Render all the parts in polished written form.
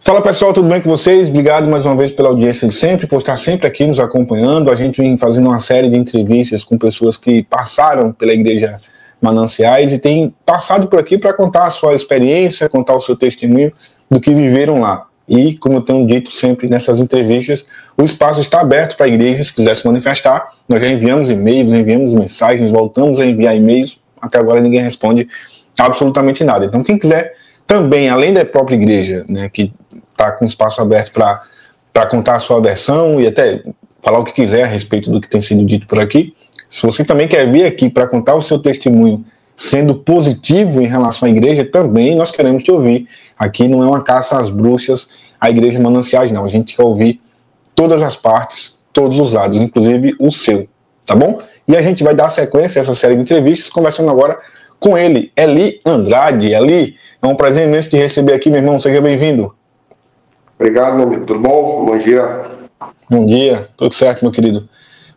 Fala pessoal, tudo bem com vocês? Obrigado mais uma vez pela audiência de sempre, por estar sempre aqui nos acompanhando. A gente vem fazendo uma série de entrevistas com pessoas que passaram pela Igreja Mananciais e têm passado por aqui para contar a sua experiência, contar o seu testemunho do que viveram lá. E, como eu tenho dito sempre nessas entrevistas, o espaço está aberto para a igreja, se quiser se manifestar. Nós já enviamos e-mails, enviamos mensagens, voltamos a enviar e-mails, até agora ninguém responde absolutamente nada. Então, quem quiser também, além da própria igreja, né, que está com espaço aberto para contar a sua versão e até falar o que quiser a respeito do que tem sido dito por aqui, se você também quer vir aqui para contar o seu testemunho sendo positivo em relação à igreja, também nós queremos te ouvir. Aqui não é uma caça às bruxas, a Igreja Mananciais, não. A gente quer ouvir todas as partes, todos os lados, inclusive o seu, tá bom? E a gente vai dar sequência a essa série de entrevistas, conversando agora com ele, Eli Andrade. Eli, é um prazer imenso te receber aqui, meu irmão. Seja bem-vindo. Obrigado, meu amigo. Tudo bom? Bom dia. Bom dia. Tudo certo, meu querido.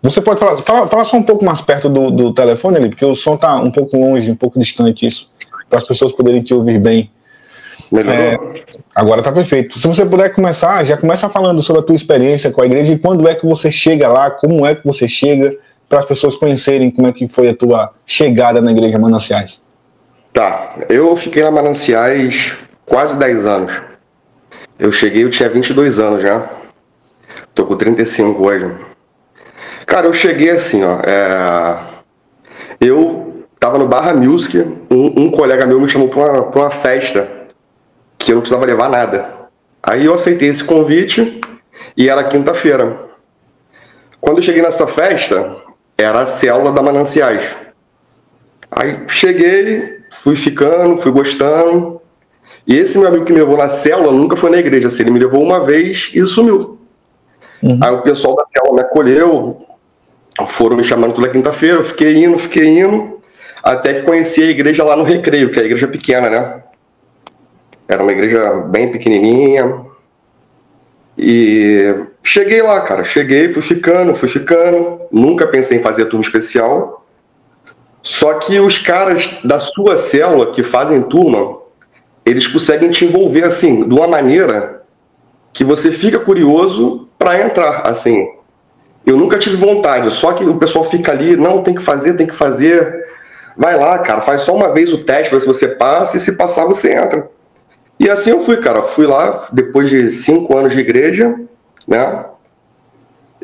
Você pode falar só um pouco mais perto do telefone, Eli, porque o som está um pouco longe, um pouco distante, isso, para as pessoas poderem te ouvir bem. Agora está perfeito. Se você puder começar, já começa falando sobre a tua experiência com a igreja e quando é que você chega lá, como é que você chega, para as pessoas conhecerem como é que foi a tua chegada na Igreja Mananciais. Tá, eu fiquei na Mananciais quase 10 anos. Eu cheguei, eu tinha 22 anos já. Tô com 35 hoje. Cara, eu cheguei assim, ó. Eu tava no Barra Music, um colega meu me chamou pra uma festa que eu não precisava levar nada. Aí eu aceitei esse convite e era quinta-feira. Quando eu cheguei nessa festa, era a célula da Mananciais. Aí cheguei, fui ficando, fui gostando. E esse meu amigo que me levou na célula nunca foi na igreja. Assim, ele me levou uma vez e sumiu. Aí o pessoal da célula me acolheu, foram me chamando toda quinta-feira, eu fiquei indo, até que conheci a igreja lá no Recreio, que é a igreja pequena, né? Era uma igreja bem pequenininha. E cheguei lá, cara. Fui ficando. Nunca pensei em fazer turma especial. Só que os caras da sua célula que fazem turma, eles conseguem te envolver, assim, de uma maneira que você fica curioso para entrar, assim. Eu nunca tive vontade, só que o pessoal fica ali, não, tem que fazer. Vai lá, cara, faz só uma vez o teste para ver se você passa, e se passar você entra. E assim eu fui, cara. Fui lá, depois de 5 anos de igreja, né?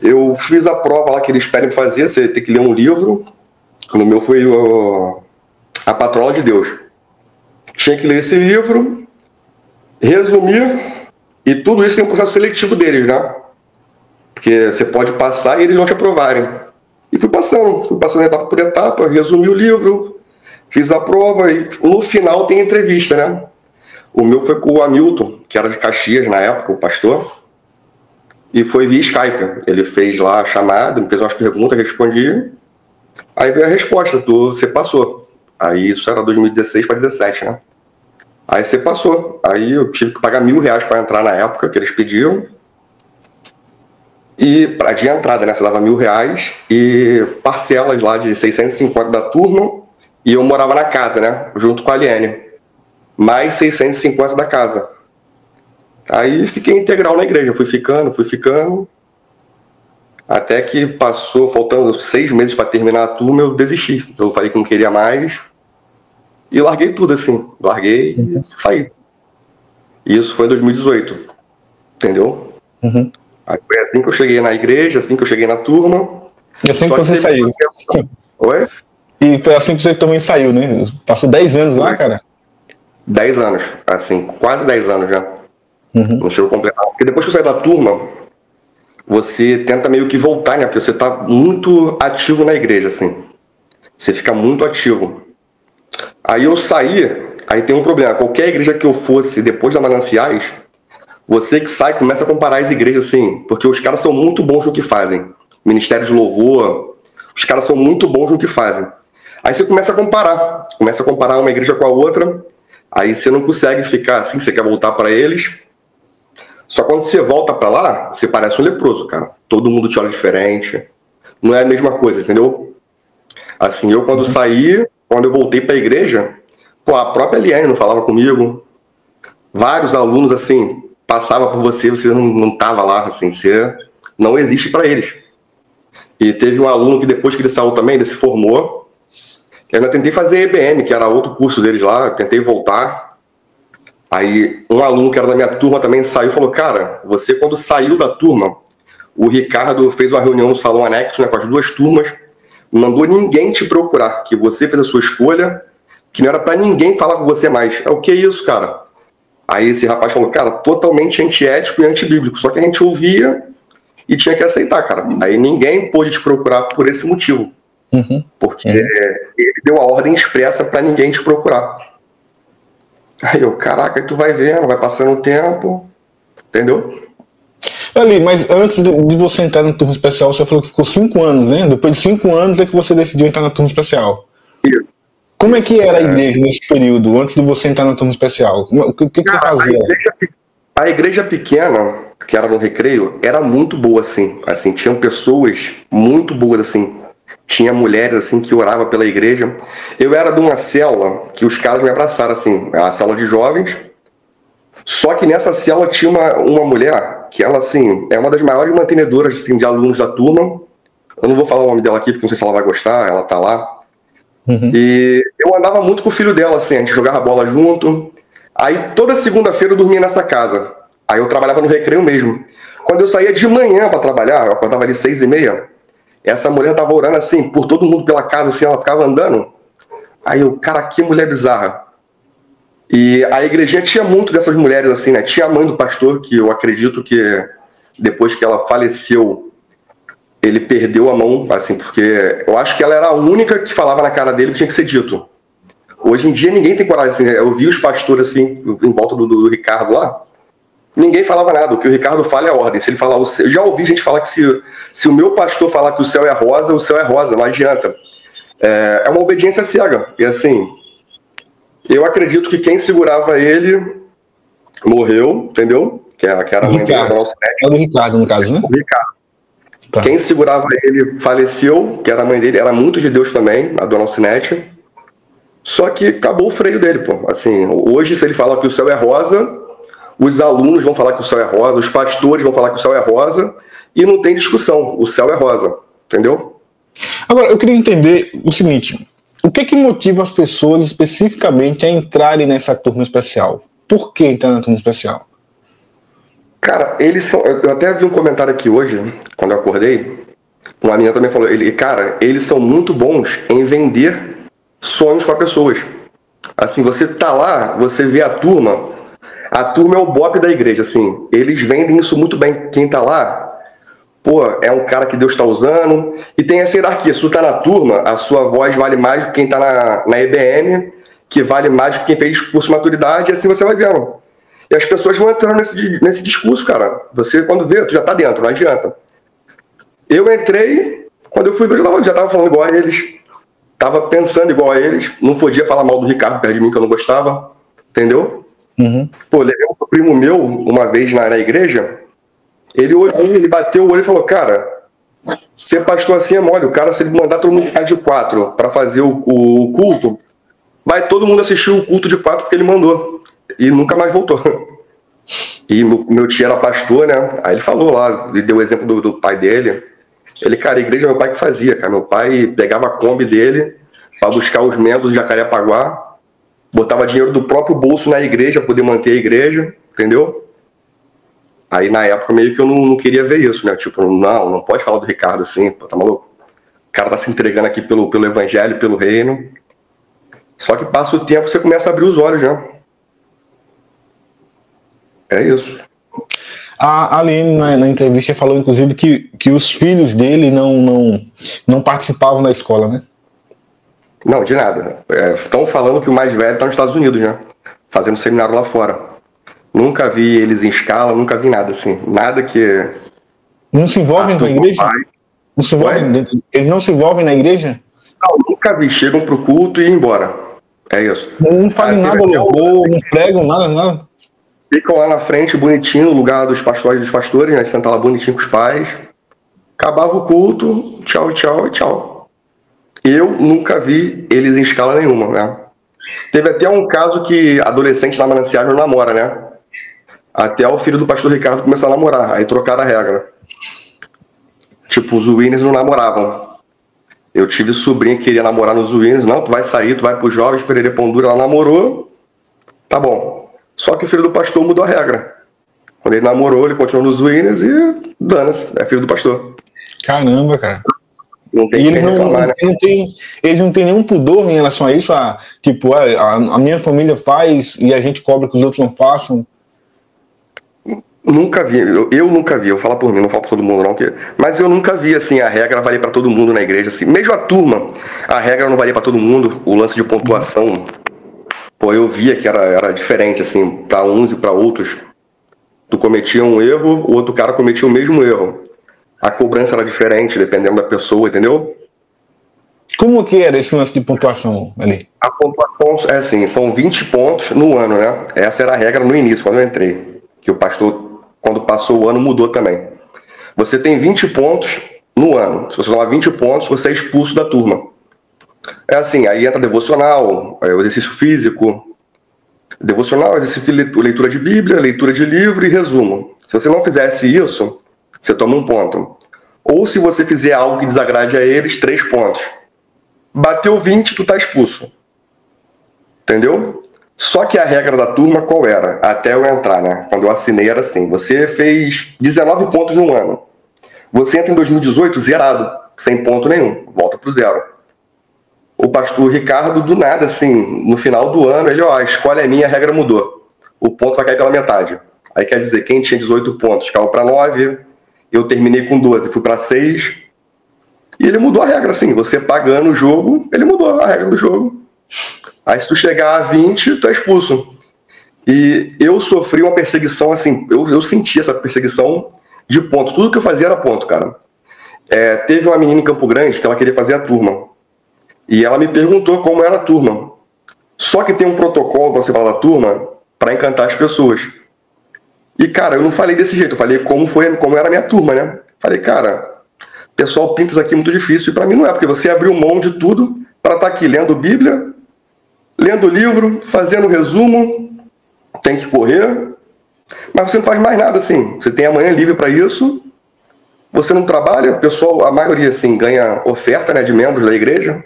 Eu fiz a prova lá que eles pedem fazer, você tem que ler um livro. No meu foi A Patroa de Deus. Tinha que ler esse livro, resumir, e tudo isso tem um processo seletivo deles, né? Porque você pode passar e eles vão te aprovarem. E fui passando etapa por etapa, resumi o livro, fiz a prova e no final tem entrevista, né? O meu foi com o Hamilton, que era de Caxias na época, o pastor, e foi via Skype. Ele fez lá a chamada, me fez umas perguntas, respondi, aí veio a resposta, você passou. Aí isso era 2016 para 2017, né? Aí você passou. Aí eu tive que pagar R$1.000 para entrar na época que eles pediam. E para de entrada, né? Você dava R$1.000 e parcelas lá de 650 da turma. E eu morava na casa, né? Junto com a Aliene. Mais 650 da casa. Aí fiquei integral na igreja. Fui ficando. Até que passou, faltando 6 meses para terminar a turma, eu desisti. Eu falei que não queria mais. E larguei tudo, assim. Larguei e saí. Isso foi em 2018. Entendeu? Aí foi assim que eu cheguei na igreja, assim que eu cheguei na turma. E assim que você saiu. Oi? E foi assim que você também saiu, né? Passou 10 anos lá, cara? 10 anos, assim, quase 10 anos já. Não chegou a completar. Porque depois que eu saí da turma, você tenta meio que voltar, né? Porque você tá muito ativo na igreja, assim. Você fica muito ativo. Aí eu saí, aí tem um problema. Qualquer igreja que eu fosse depois da Mananciais, você que sai começa a comparar as igrejas, assim, porque os caras são muito bons no que fazem. Ministério de Louvor, os caras são muito bons no que fazem. Aí você começa a comparar uma igreja com a outra, aí você não consegue ficar assim, você quer voltar para eles. Só quando você volta para lá, você parece um leproso, cara. Todo mundo te olha diferente. Não é a mesma coisa, entendeu? Assim, eu quando saí, quando eu voltei para a igreja, a própria Eliane não falava comigo. Vários alunos, assim, passava por você, você não tava lá, assim, você não existe para eles. E teve um aluno que depois que ele saiu também, ele se formou, eu ainda tentei fazer EBM, que era outro curso deles lá, tentei voltar. Aí um aluno que era da minha turma também saiu e falou, cara, você quando saiu da turma, o Ricardo fez uma reunião no salão anexo, né, com as duas turmas, não mandou ninguém te procurar, que você fez a sua escolha, que não era para ninguém falar com você mais. É o que é isso, cara? Aí esse rapaz falou, cara, totalmente antiético e antibíblico, só que a gente ouvia e tinha que aceitar, cara. Aí ninguém pôde te procurar por esse motivo. Porque ele deu a ordem expressa para ninguém te procurar. Aí eu, caraca, tu vai vendo, vai passando o tempo, entendeu? Ali, mas antes de você entrar na turma especial, você falou que ficou 5 anos, né? Depois de 5 anos é que você decidiu entrar na turma especial. Isso. Como é que era a igreja nesse período, antes de você entrar na turma especial? O que você fazia? A igreja pequena, que era no Recreio, era muito boa, assim. Tinham pessoas muito boas, assim. Tinha mulheres, assim, que oravam pela igreja. Eu era de uma célula que os caras me abraçaram, assim, a célula de jovens. Só que nessa célula tinha uma mulher que ela, assim, é uma das maiores mantenedoras, assim, de alunos da turma. Eu não vou falar o nome dela aqui, porque não sei se ela vai gostar, ela tá lá. E eu andava muito com o filho dela, assim, a gente jogava bola junto. Aí toda segunda-feira eu dormia nessa casa. Aí eu trabalhava no Recreio mesmo. Quando eu saía de manhã para trabalhar, eu acordava ali 6h30, essa mulher tava orando assim, por todo mundo pela casa, assim, ela ficava andando. Aí eu, cara, que mulher bizarra. E a igrejinha tinha muito dessas mulheres, assim, né? Tinha a mãe do pastor, que eu acredito que depois que ela faleceu, ele perdeu a mão, assim, porque eu acho que ela era a única que falava na cara dele que tinha que ser dito. Hoje em dia ninguém tem coragem, assim, eu vi os pastores, assim, em volta do Ricardo lá, ninguém falava nada, o que o Ricardo fala é a ordem. Se ele falar, eu já ouvi gente falar que se o meu pastor falar que o céu é rosa, não adianta. É uma obediência cega, e assim, eu acredito que quem segurava ele morreu, entendeu? Que era a mãe dele, a nossa É o Ricardo, no caso, né? O Ricardo. Tá. Quem segurava ele faleceu, que era a mãe dele, era muito de Deus também, a dona Alcinete. Só que acabou o freio dele, pô. Assim, hoje, se ele falar que o céu é rosa, os alunos vão falar que o céu é rosa, os pastores vão falar que o céu é rosa, e não tem discussão, o céu é rosa, entendeu? Agora, eu queria entender o seguinte, o que motiva as pessoas especificamente a entrarem nessa turma especial? Por que entrar na turma especial? Cara, eles são... Eu até vi um comentário aqui hoje, quando eu acordei, uma menina também falou, cara, eles são muito bons em vender sonhos para pessoas. Assim, você tá lá, você vê a turma é o bope da igreja, assim, eles vendem isso muito bem. Quem tá lá, pô, é um cara que Deus tá usando, e tem essa hierarquia, se tu tá na turma, a sua voz vale mais do que quem tá na EBM, que vale mais do que quem fez curso de maturidade, e assim você vai vendo. E as pessoas vão entrando nesse discurso, cara. Você, quando vê, tu já tá dentro, não adianta. Eu entrei, quando eu fui ver, eu já tava falando igual a eles, tava pensando igual a eles, não podia falar mal do Ricardo perto de mim, que eu não gostava, entendeu? Pô, levei um primo meu, uma vez na igreja, ele olhou, ele bateu o olho e falou, cara, ser pastor assim é mole, o cara, se ele mandar todo mundo ficar de 4 pra fazer o culto, vai todo mundo assistir o culto de 4 porque ele mandou, e nunca mais voltou. E meu tio era pastor, né, aí ele falou lá, ele deu o exemplo do pai dele, ele, cara, a igreja é meu pai que fazia, cara, meu pai pegava a Kombi dele pra buscar os membros de Jacarepaguá, botava dinheiro do próprio bolso na igreja, poder manter a igreja, entendeu? Aí na época meio que eu não queria ver isso, né? Tipo, não pode falar do Ricardo assim, pô, tá maluco? O cara tá se entregando aqui pelo evangelho, pelo reino. Só que passa o tempo, você começa a abrir os olhos, né? É isso. A Aline, na entrevista, falou inclusive que os filhos dele não participavam da escola, né? Não, de nada. Estão falando que o mais velho está nos Estados Unidos, né? Fazendo seminário lá fora. Nunca vi eles em escala, nunca vi nada assim. Nada que... Não se envolvem com a igreja? Não se envolvem dentro... Eles não se envolvem na igreja? Não, nunca vi. Chegam pro culto e ir embora. É isso. Não fazem nada, louvor, não pregam, nada. Ficam lá na frente, bonitinho, no lugar dos pastores, né? Sentam lá bonitinho com os pais. Acabava o culto, tchau, tchau, tchau. Eu nunca vi eles em escala nenhuma, né? Teve até um caso que adolescente na Mananciagem não namora, né? até o filho do pastor Ricardo começar a namorar. Aí trocaram a regra. Tipo, os Winners não namoravam. Eu tive sobrinha que queria namorar nos Winners. Não, tu vai sair, tu vai pro Jovens, Pereira Pão Duro. Ela namorou. Tá bom. Só que o filho do pastor mudou a regra. Quando ele namorou, ele continuou nos Winners e dane-se. É filho do pastor. Caramba, cara. Não tem E que reclamar, né? eles não têm nenhum pudor em relação a isso. Tipo, a minha família faz e a gente cobra que os outros não façam. Nunca vi, eu nunca vi, eu falo por mim, não falo por todo mundo não, mas eu nunca vi assim, a regra valer para todo mundo na igreja, assim, mesmo a turma, a regra não valia para todo mundo, o lance de pontuação, pô, eu via que era diferente, assim, para uns e para outros, tu cometia um erro, o outro cara cometia o mesmo erro, a cobrança era diferente, dependendo da pessoa, entendeu? Como que era esse lance de pontuação ali? A pontuação é assim, são 20 pontos no ano, né, essa era a regra no início, quando eu entrei, que o pastor, quando passou o ano, mudou também. Você tem 20 pontos no ano. Se você tomar 20 pontos, você é expulso da turma. É assim, aí entra devocional, o exercício físico. Devocional, exercício de leitura de Bíblia, leitura de livro e resumo. Se você não fizesse isso, você toma 1 ponto. Ou se você fizer algo que desagrade a eles, 3 pontos. Bateu 20, tu tá expulso. Entendeu? Só que a regra da turma qual era? Até eu entrar, né? Quando eu assinei era assim, você fez 19 pontos no ano. Você entra em 2018 zerado, sem ponto nenhum, volta pro zero. O pastor Ricardo, do nada, assim, no final do ano, ele, a escola é minha, a regra mudou. O ponto vai cair pela metade. Aí quer dizer, quem tinha 18 pontos caiu para 9, eu terminei com 12, fui para 6. E ele mudou a regra, assim, você pagando o jogo, ele mudou a regra do jogo. Aí se tu chegar a 20, tu é expulso. E eu sofri uma perseguição, assim, eu senti essa perseguição de ponto. Tudo que eu fazia era ponto, cara. Teve uma menina em Campo Grande que ela queria fazer a turma. E ela me perguntou como era a turma. Só que tem um protocolo pra você falar da turma para encantar as pessoas. E, cara, eu não falei desse jeito. Eu falei como era a minha turma, né? Falei, cara, o pessoal pinta isso aqui muito difícil. E pra mim não é, porque você abriu mão de tudo para estar aqui lendo Bíblia, lendo livro, fazendo resumo, tem que correr, mas você não faz mais nada, assim. Você tem amanhã livre para isso, você não trabalha, o pessoal, a maioria, assim, ganha oferta, né, de membros da igreja.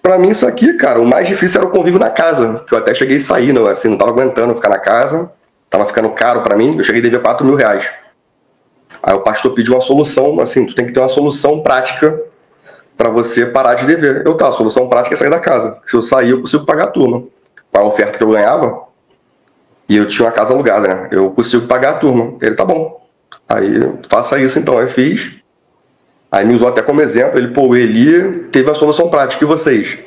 Para mim, isso aqui, cara, o mais difícil era o convívio na casa, que eu até cheguei a sair, não, assim, não tava aguentando ficar na casa, tava ficando caro para mim, eu cheguei a dever 4 mil reais. Aí o pastor pediu uma solução, assim, tu tem que ter uma solução prática para você parar de dever. A solução prática é sair da casa. Se eu sair, eu consigo pagar a turma. Com a oferta que eu ganhava, e eu tinha uma casa alugada, né? Eu consigo pagar a turma. Ele, tá bom. Aí, faça isso então. Aí fiz. Aí me usou até como exemplo. Ele, o Eli teve a solução prática. E vocês?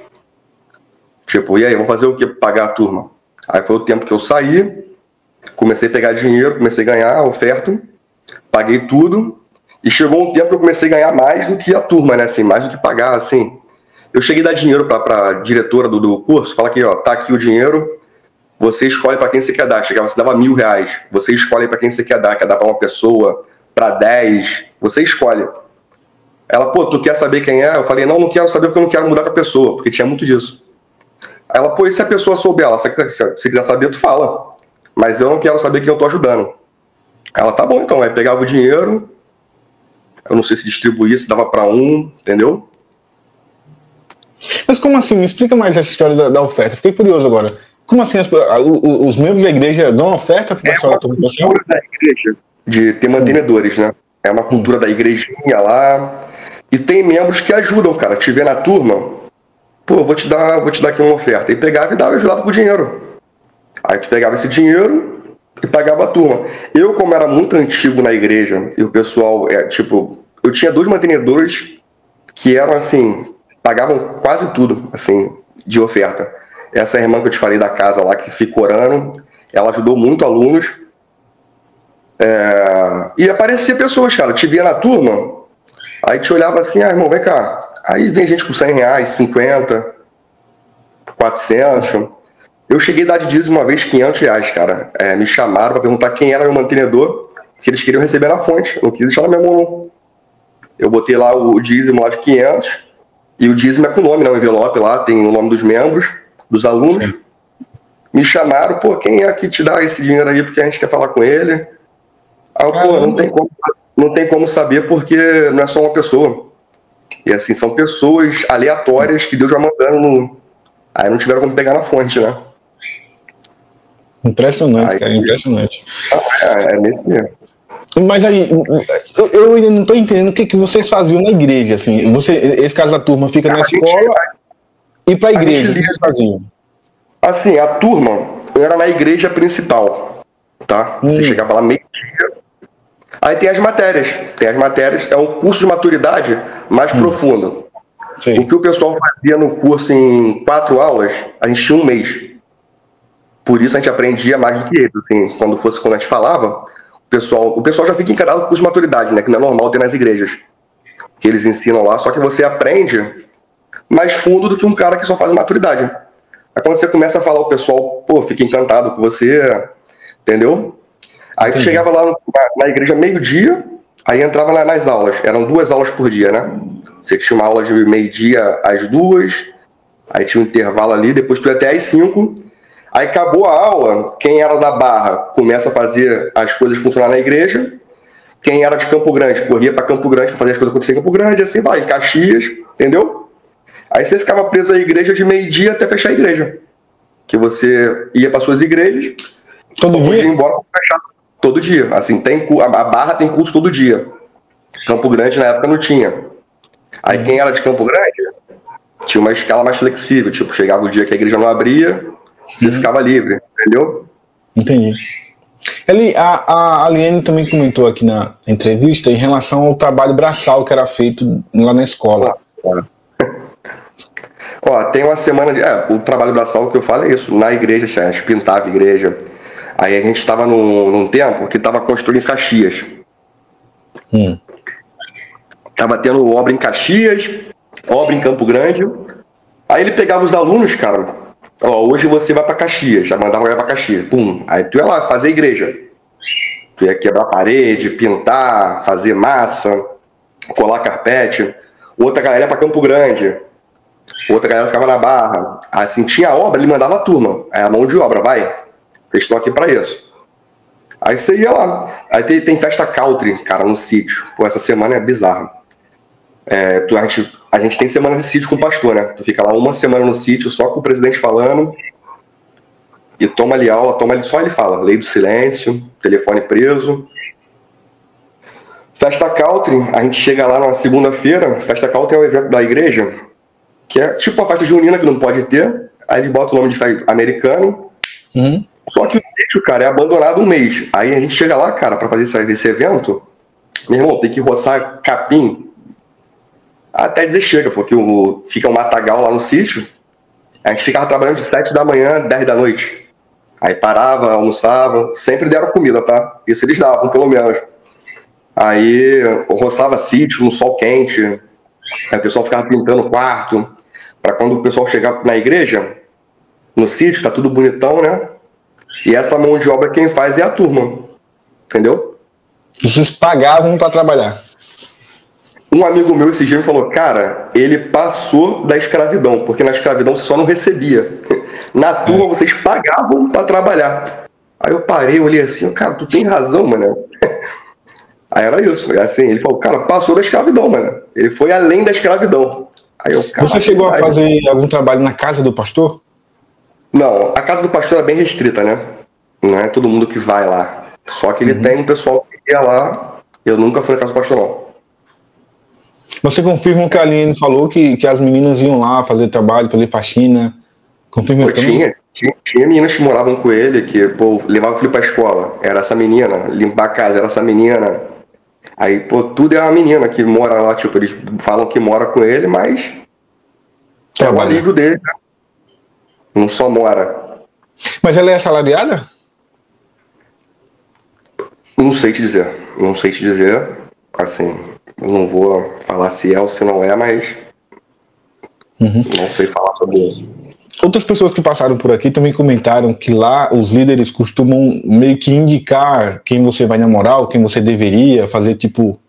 Tipo, e aí, vamos fazer o quê? Pagar a turma. Aí foi o tempo que eu saí, comecei a pegar dinheiro, comecei a ganhar a oferta, paguei tudo. E chegou um tempo que eu comecei a ganhar mais do que a turma, né? Assim, mais do que pagar, assim. Eu cheguei a dar dinheiro para a diretora do curso, fala aqui, tá aqui o dinheiro, você escolhe para quem você quer dar. Chegava, você dava R$1.000, você escolhe para quem você quer dar para uma pessoa, para 10, você escolhe. Ela, tu quer saber quem é? Eu falei, não quero saber porque eu não quero mudar com a pessoa, porque tinha muito disso. Aí ela, e se a pessoa souber? Ela, se você quiser saber, tu fala. Mas eu não quero saber quem eu tô ajudando. Ela, tá bom então, aí pegava o dinheiro, eu não sei se distribuía, se dava para um, entendeu? Mas como assim? Me explica mais essa história da oferta. Fiquei curioso agora. Como assim os membros da igreja dão oferta para o pessoal da turma? É uma cultura da igreja de ter mantenedores, né? É uma cultura da igrejinha lá. E tem membros que ajudam, cara. Te vê na turma, vou te dar aqui uma oferta. E pegava e ajudava com o dinheiro. Aí tu pegava esse dinheiro e pagava a turma. Eu, como era muito antigo na igreja, e o pessoal, eu tinha 2 mantenedores que eram assim, pagavam quase tudo, assim, de oferta. Essa irmã que eu te falei da casa lá, que fica orando, ela ajudou muito alunos. E aparecia pessoas, cara, te via na turma, aí te olhava assim, irmão, vem cá. Aí vem gente com R$100, 50, 400. Eu cheguei a dar de dízimo uma vez R$500, cara. Me chamaram para perguntar quem era meu mantenedor, que eles queriam receber na fonte. Não quis deixar na minha mão, não. Eu botei lá o dízimo lá de 500, e o dízimo é com o nome, né? O envelope lá tem o nome dos membros, dos alunos. me chamaram, pô, quem é que te dá esse dinheiro aí porque a gente quer falar com ele? Aí eu, pô, não tem como saber porque não é só uma pessoa. E assim, são pessoas aleatórias que Deus vai mandando Aí não tiveram como pegar na fonte, né? Impressionante, aí, cara, impressionante. É nesse mesmo. Mas aí, eu ainda não estou entendendo o que vocês faziam na igreja, assim. Esse caso da turma fica na escola e para a igreja, o que vocês faziam? Assim, a turma era na igreja principal, tá? Você chegava lá meio-dia. Aí tem as matérias. É um curso de maturidade mais profundo. Sim. O que o pessoal fazia no curso em 4 aulas, a gente tinha um mês. Por isso a gente aprendia mais do que eles. Assim, quando a gente falava, o pessoal já fica encarado com o curso de maturidade, né? Que não é normal ter nas igrejas. Que eles ensinam lá, só que você aprende mais fundo do que um cara que só faz maturidade. Aí quando você começa a falar, o pessoal, pô, fica encantado com você, entendeu? Aí tu chegava lá na igreja meio-dia, aí entrava nas aulas. Eram 2 aulas por dia, né? Você tinha uma aula de meio-dia às 2, aí tinha um intervalo ali, depois tu ia até às 5. Aí acabou a aula, quem era da Barra começa a fazer as coisas funcionar na igreja, quem era de Campo Grande corria para Campo Grande para fazer as coisas acontecerem em Campo Grande, assim vai, em Caxias, entendeu? Aí você ficava preso à igreja de meio-dia até fechar a igreja. Que você ia para suas igrejas, todo dia? Ia embora para fechar. Todo dia. Assim, a Barra tem curso todo dia. Campo Grande na época não tinha. Aí quem era de Campo Grande tinha uma escala mais flexível, tipo, chegava o dia que a igreja não abria, você ficava livre, entendeu? Entendi. A Aliene também comentou aqui na entrevista em relação ao trabalho braçal que era feito lá na escola. Ó, tem uma semana de... o trabalho braçal que eu falo é isso, na igreja, a gente pintava a igreja. Aí a gente estava num tempo que estava construindo em Caxias. Tava tendo obra em Caxias, obra em Campo Grande. Aí ele pegava os alunos, cara, ó, hoje você vai para Caxias, já mandava para Caxias, pum. Aí tu ia lá fazer igreja. Tu ia quebrar parede, pintar, fazer massa, colar carpete. Outra galera ia para Campo Grande. Outra galera ficava na Barra. Assim, tinha obra, ele mandava a turma. Aí a mão de obra, vai. Eles estão aqui para isso. Aí você ia lá. Aí tem festa country, cara, no sítio. Pô, essa semana é bizarra. A gente tem semana de sítio com o pastor, né? Tu fica lá uma semana no sítio, só com o presidente falando. E toma ali aula, só ele fala. Lei do silêncio, telefone preso. Festa country, a gente chega lá na segunda-feira. Festa country é um evento da igreja, que é tipo uma festa junina que não pode ter. Aí ele bota o nome de americano. Só que o sítio, cara, é abandonado um mês. Aí a gente chega lá, cara, pra fazer esse evento. Meu irmão, tem que roçar capim até dizer chega, porque fica um matagal lá no sítio. A gente ficava trabalhando de 7 da manhã, 10 da noite. Aí parava, almoçava. Sempre deram comida, tá? Isso eles davam, pelo menos. Aí eu roçava sítio no sol quente. Aí o pessoal ficava pintando o quarto. Pra quando o pessoal chegar na igreja, no sítio, tá tudo bonitão, né? E essa mão de obra quem faz é a turma. Entendeu? Vocês pagavam para trabalhar. Um amigo meu esse dia me falou, cara, ele passou da escravidão, porque na escravidão você só não recebia. Na turma vocês pagavam para trabalhar. Aí eu parei, olhei assim, cara, tu tem razão, mano. Aí era isso, assim, ele falou, cara, passou da escravidão, mano. Ele foi além da escravidão. Aí eu, cara, você chegou a fazer algum trabalho na casa do pastor? Não, a casa do pastor é bem restrita, né? Não é todo mundo que vai lá. Só que ele tem um pessoal que ia lá. Eu nunca fui na casa do pastor, não. Você confirma o que a Aline falou, que as meninas iam lá fazer trabalho, fazer faxina? Confirma isso também? Tinha meninas que moravam com ele, que, pô, levava o filho pra escola. Era essa menina. Limpar a casa, era essa menina. Aí, pô, tudo é uma menina que mora lá, tipo, eles falam que mora com ele, mas é o alívio dele, né? Não só mora. Mas ela é assalariada? Não sei te dizer. Assim, eu não vou falar se é ou se não é, mas não sei falar sobre isso. Outras pessoas que passaram por aqui também comentaram que lá os líderes costumam meio que indicar quem você vai namorar ou quem você deveria fazer, tipo...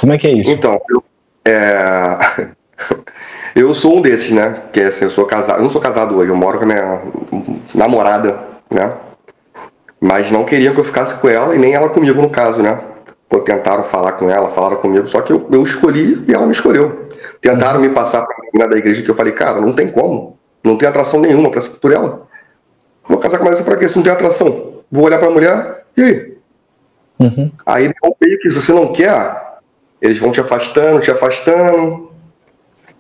Como é que é isso? Então, Eu sou um desses, né? Que assim, eu sou casado. Eu não sou casado hoje, eu moro com a minha namorada, né? Mas não queria que eu ficasse com ela e nem ela comigo, no caso, né? Pô, tentaram falar com ela, falaram comigo, só que eu escolhi e ela me escolheu. Tentaram me passar pra menina da igreja, que eu falei, cara, não tem como. Não tem atração nenhuma por ela. Vou casar com ela pra quê? Se não tem atração. Vou olhar pra mulher, e aí? Aí eles vão ver que se você não quer, eles vão te afastando,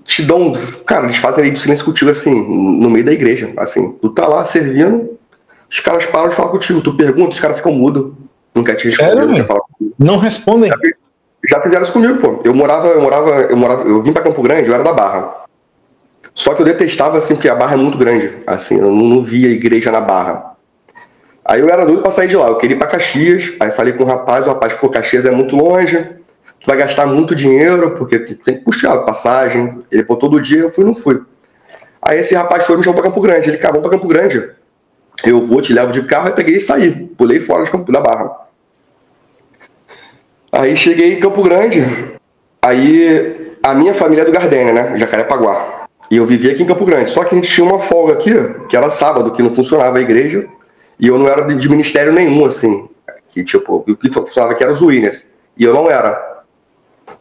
te dão. Cara, eles fazem lei do silêncio contigo assim, no meio da igreja. Assim, tu tá lá servindo, os caras param de falar contigo. Tu pergunta, os caras ficam mudos. Não quer te responder, não quer falar contigo. Não respondem. Já fizeram isso comigo, pô. Eu vim pra Campo Grande, eu era da Barra. Só que eu detestava, assim, porque a Barra é muito grande. Assim, eu não via igreja na Barra. Aí eu era doido pra sair de lá. Eu queria ir pra Caxias. Aí falei com o rapaz, pô, Caxias é muito longe. Tu vai gastar muito dinheiro, porque tem que custear a passagem. Ele, pô, todo dia eu fui, não fui. Aí esse rapaz foi me chamou pra Campo Grande. Ele, cara, vamos pra Campo Grande. Eu vou, te levo de carro. Aí peguei e saí. Pulei fora da Barra. Aí cheguei em Campo Grande. Aí a minha família é do Gardênia, né? Jacarepaguá. E eu vivia aqui em Campo Grande. Só que a gente tinha uma folga aqui, que era sábado, que não funcionava a igreja. E eu não era de ministério nenhum, assim. Que, tipo, o que funcionava aqui era os Winners. E eu não era.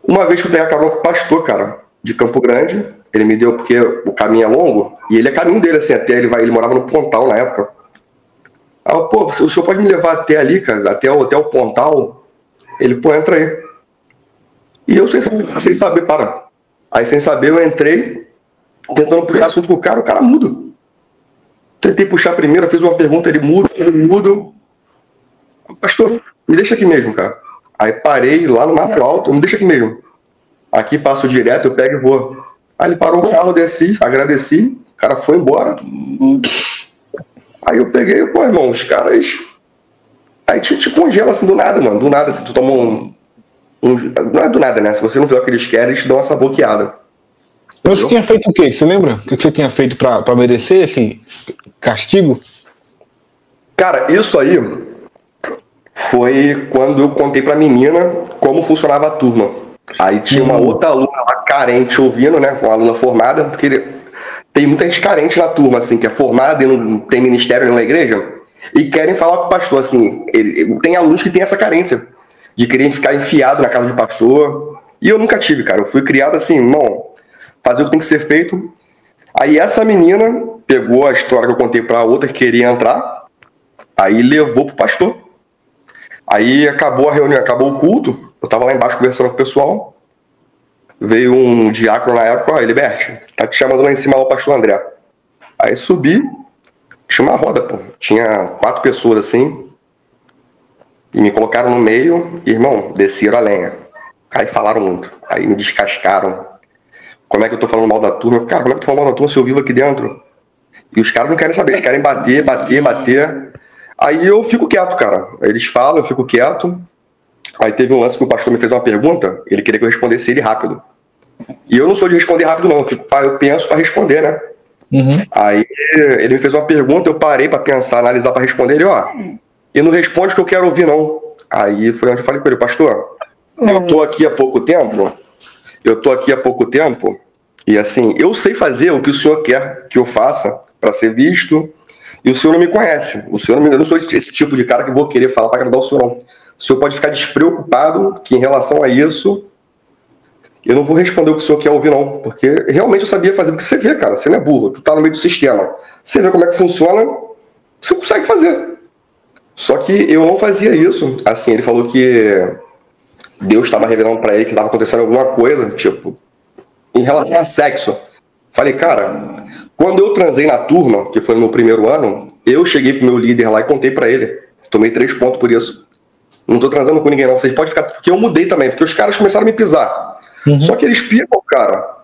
Uma vez que eu tenho a carona com o pastor, cara, de Campo Grande. Ele me deu, porque o caminho é longo. E ele é caminho dele, assim, até ele morava no Pontal na época. Aí eu, pô, o senhor pode me levar até ali, cara, até o Pontal? Ele, pô, entra aí. E eu sem saber, para. Aí sem saber eu entrei, tentando puxar assunto com o cara mudo. Tentei puxar primeiro, fiz uma pergunta, ele mudo. Pastor, me deixa aqui mesmo, cara. Aí parei lá no Mato Alto, me deixa aqui mesmo. Aqui passo direto, eu pego e vou. Aí ele parou o carro, desci, agradeci, o cara foi embora. Aí eu peguei, pô, irmão, os caras... Aí te congela assim do nada, mano. Do nada, se tu toma não é do nada, né? Se você não vê o que eles querem, eles te dão essa bloqueada. Mas você tinha feito o quê? Você lembra? O que você tinha feito pra merecer esse castigo? Cara, isso aí foi quando eu contei pra menina como funcionava a turma. Aí tinha uma outra aluna lá carente ouvindo, né? Uma aluna formada, porque tem muita gente carente na turma, assim, que é formada e não tem ministério na igreja. E querem falar com o pastor, assim. Tem alunos que têm essa carência de querer ficar enfiado na casa do pastor. E eu nunca tive, cara. Eu fui criado assim, irmão, fazer o que tem que ser feito. Aí essa menina pegou a história que eu contei pra outra que queria entrar, aí levou pro pastor. Aí acabou a reunião, acabou o culto. Eu tava lá embaixo conversando com o pessoal. Veio um diácono na época, ó, Eliberto, tá te chamando lá em cima, o pastor André. Aí subi, tinha uma roda, pô. Tinha 4 pessoas assim. E me colocaram no meio, e, irmão, desceram a lenha. Aí falaram muito. Aí me descascaram. Como é que eu tô falando mal da turma? Cara, como é que eu tô falando mal da turma se eu vivo aqui dentro? E os caras não querem saber, eles querem bater. Aí eu fico quieto, cara. Aí eles falam, eu fico quieto. Aí teve um lance que o pastor me fez uma pergunta, ele queria que eu respondesse ele rápido. E eu não sou de responder rápido, não. Eu penso pra responder, né? Aí ele me fez uma pergunta, eu parei pra pensar, analisar pra responder. Ele, ó, e não responde o que eu quero ouvir, não. Aí foi onde eu falei com ele, pastor, eu tô aqui há pouco tempo, e assim, eu sei fazer o que o senhor quer que eu faça para ser visto, e o senhor não me conhece. Eu não sou esse tipo de cara que vou querer falar para agradar o senhor, não. O senhor pode ficar despreocupado que em relação a isso, eu não vou responder o que o senhor quer ouvir, não. Porque realmente eu sabia fazer, porque você vê, cara, você não é burro, tu tá no meio do sistema. Você vê como é que funciona, você consegue fazer. Só que eu não fazia isso. Assim, ele falou que Deus estava revelando para ele que estava acontecendo alguma coisa, tipo, em relação a sexo. Falei, cara, quando eu transei na turma, que foi no meu primeiro ano, eu cheguei pro meu líder lá e contei para ele. Tomei 3 pontos por isso. Não tô transando com ninguém, não. Vocês podem ficar... Porque eu mudei também, porque os caras começaram a me pisar. Só que eles pisam, cara.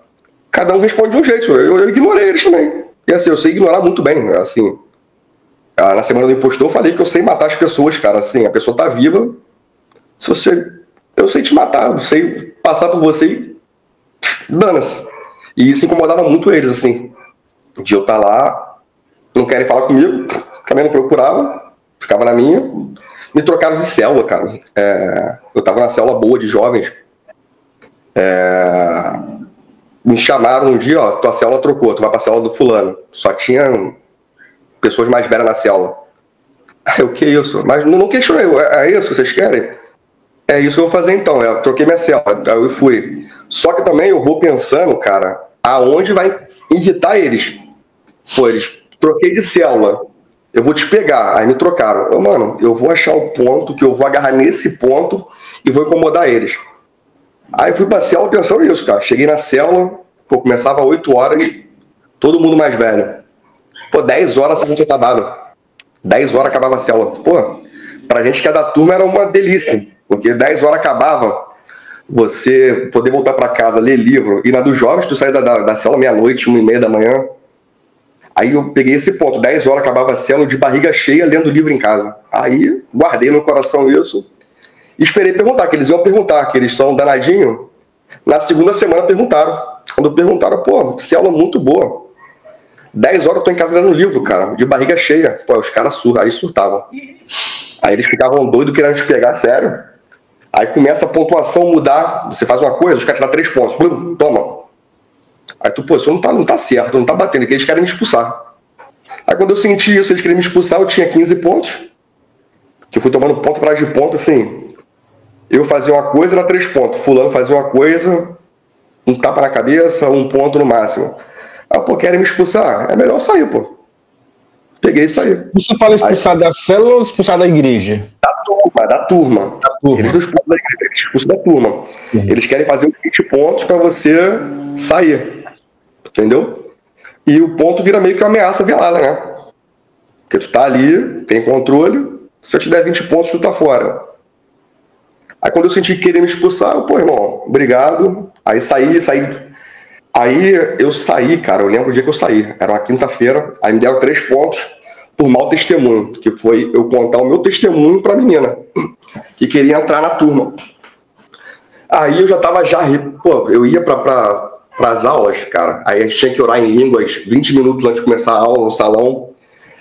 Cada um responde de um jeito. Eu ignorei eles também. E assim, eu sei ignorar muito bem, assim... Na semana do impostor eu falei que eu sei matar as pessoas, cara. Assim, a pessoa tá viva. Eu sei te matar, eu sei passar por você e dana-se. E isso incomodava muito eles, assim. De eu estar lá, não querem falar comigo, também não procurava, ficava na minha. Me trocaram de célula, cara. Eu tava na célula boa de jovens. me chamaram um dia, ó, tua célula trocou, tu vai pra célula do fulano. Só tinha pessoas mais velhas na célula. Aí, o que é isso? Mas não questionei, é isso que vocês querem? É isso que eu vou fazer então, eu troquei minha célula, aí eu fui. Só que também eu vou pensando, cara, aonde vai irritar eles. Pô, eles troquei de célula, eu vou te pegar. Aí me trocaram. Mano, eu vou achar o ponto que eu vou agarrar nesse ponto e vou incomodar eles. Aí fui pra célula pensando nisso, cara. Cheguei na célula, pô, começava às 8 horas, todo mundo mais velho. Pô, 10 horas a sessão tinha acabado. 10 horas acabava a célula. Pô, pra gente que é da turma era uma delícia, porque 10 horas acabava, você poder voltar pra casa, ler livro. E na dos jovens, tu sai da célula meia-noite, 1h30 da manhã. Aí eu peguei esse ponto, 10 horas acabava a célula de barriga cheia, lendo livro em casa. Aí guardei no coração isso e esperei perguntar, que eles iam perguntar, que eles são danadinhos. Na segunda semana perguntaram. Quando perguntaram, pô, célula muito boa. 10 horas eu tô em casa lendo livro, cara, de barriga cheia. Pô, os caras aí surtavam. Aí eles ficavam doidos querendo te pegar, sério. Aí começa a pontuação mudar, você faz uma coisa, os caras te dão 3 pontos. Blum, toma. Aí tu, pô, isso não tá certo, não tá batendo, que eles querem me expulsar. Aí quando eu senti isso, eles queriam me expulsar, eu tinha 15 pontos, que eu fui tomando ponto atrás de ponto, assim. Eu fazia uma coisa, era 3 pontos. Fulano fazia uma coisa, um tapa na cabeça, 1 ponto no máximo. Aí, pô, querem me expulsar? É melhor sair, pô. Peguei e saí. Você fala expulsar da célula ou expulsar da igreja? Da turma. Eles não expulsam da igreja, eles expulsam da turma. Uhum. Eles querem fazer os 20 pontos pra você sair. Entendeu? E o ponto vira meio que uma ameaça velada, né? Porque tu tá ali, tem controle, se eu te der 20 pontos, tu tá fora. Aí quando eu senti que queria me expulsar, eu, pô, irmão, obrigado. Aí saí. Aí eu saí, cara, eu lembro o dia que eu saí. Era uma quinta-feira, aí me deram 3 pontos por mau testemunho, que foi eu contar o meu testemunho pra menina, que queria entrar na turma. Aí eu já tava pô, eu ia pras aulas, cara, aí a gente tinha que orar em línguas 20 minutos antes de começar a aula no salão.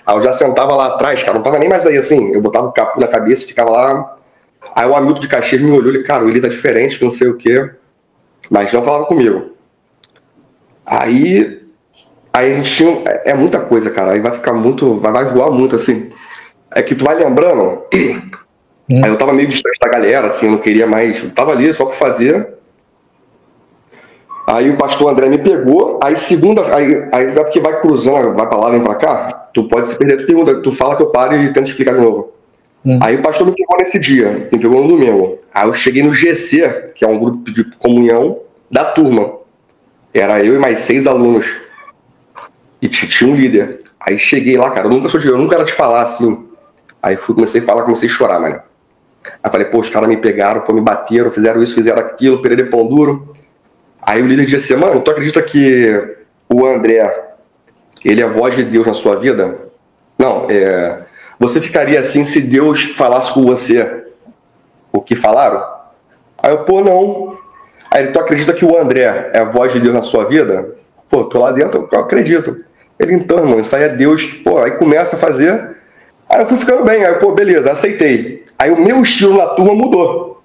Aí eu já sentava lá atrás, cara, não tava nem mais aí assim, eu botava o capu na cabeça e ficava lá. Aí o Hamilton de Caxias me olhou e, cara, o Eli tá diferente, que não sei o quê, mas não falava comigo. Aí a gente tinha, é muita coisa, cara, aí vai ficar muito, vai voar muito, assim. É que tu vai lembrando, aí eu tava meio distante da galera, assim, eu não queria mais, eu tava ali só pra fazer. Aí o pastor André me pegou, aí dá porque vai cruzando, vai pra lá, vem pra cá, tu pode se perder, tu pergunta, tu fala que eu paro e tento explicar de novo. Aí o pastor me pegou nesse dia, me pegou no domingo. Aí eu cheguei no GC, que é um grupo de comunhão da turma. Era eu e mais 6 alunos. E tinha um líder. Aí cheguei lá, cara, eu nunca era de falar assim. Aí comecei a chorar, mano. Aí falei, pô, os caras me pegaram, pô, me bateram, fizeram isso, fizeram aquilo, perderam pão duro. Aí o líder disse, mano, tu acredita que o André, ele é a voz de Deus na sua vida? Não, você ficaria assim se Deus falasse com você o que falaram? Aí eu, pô, não. Aí ele, tu acredita que o André é a voz de Deus na sua vida? Pô, tô lá dentro, eu acredito. Ele, então, irmão, isso aí é Deus. Pô, aí começa a fazer. Aí eu fui ficando bem, aí, pô, beleza, aceitei. Aí o meu estilo na turma mudou.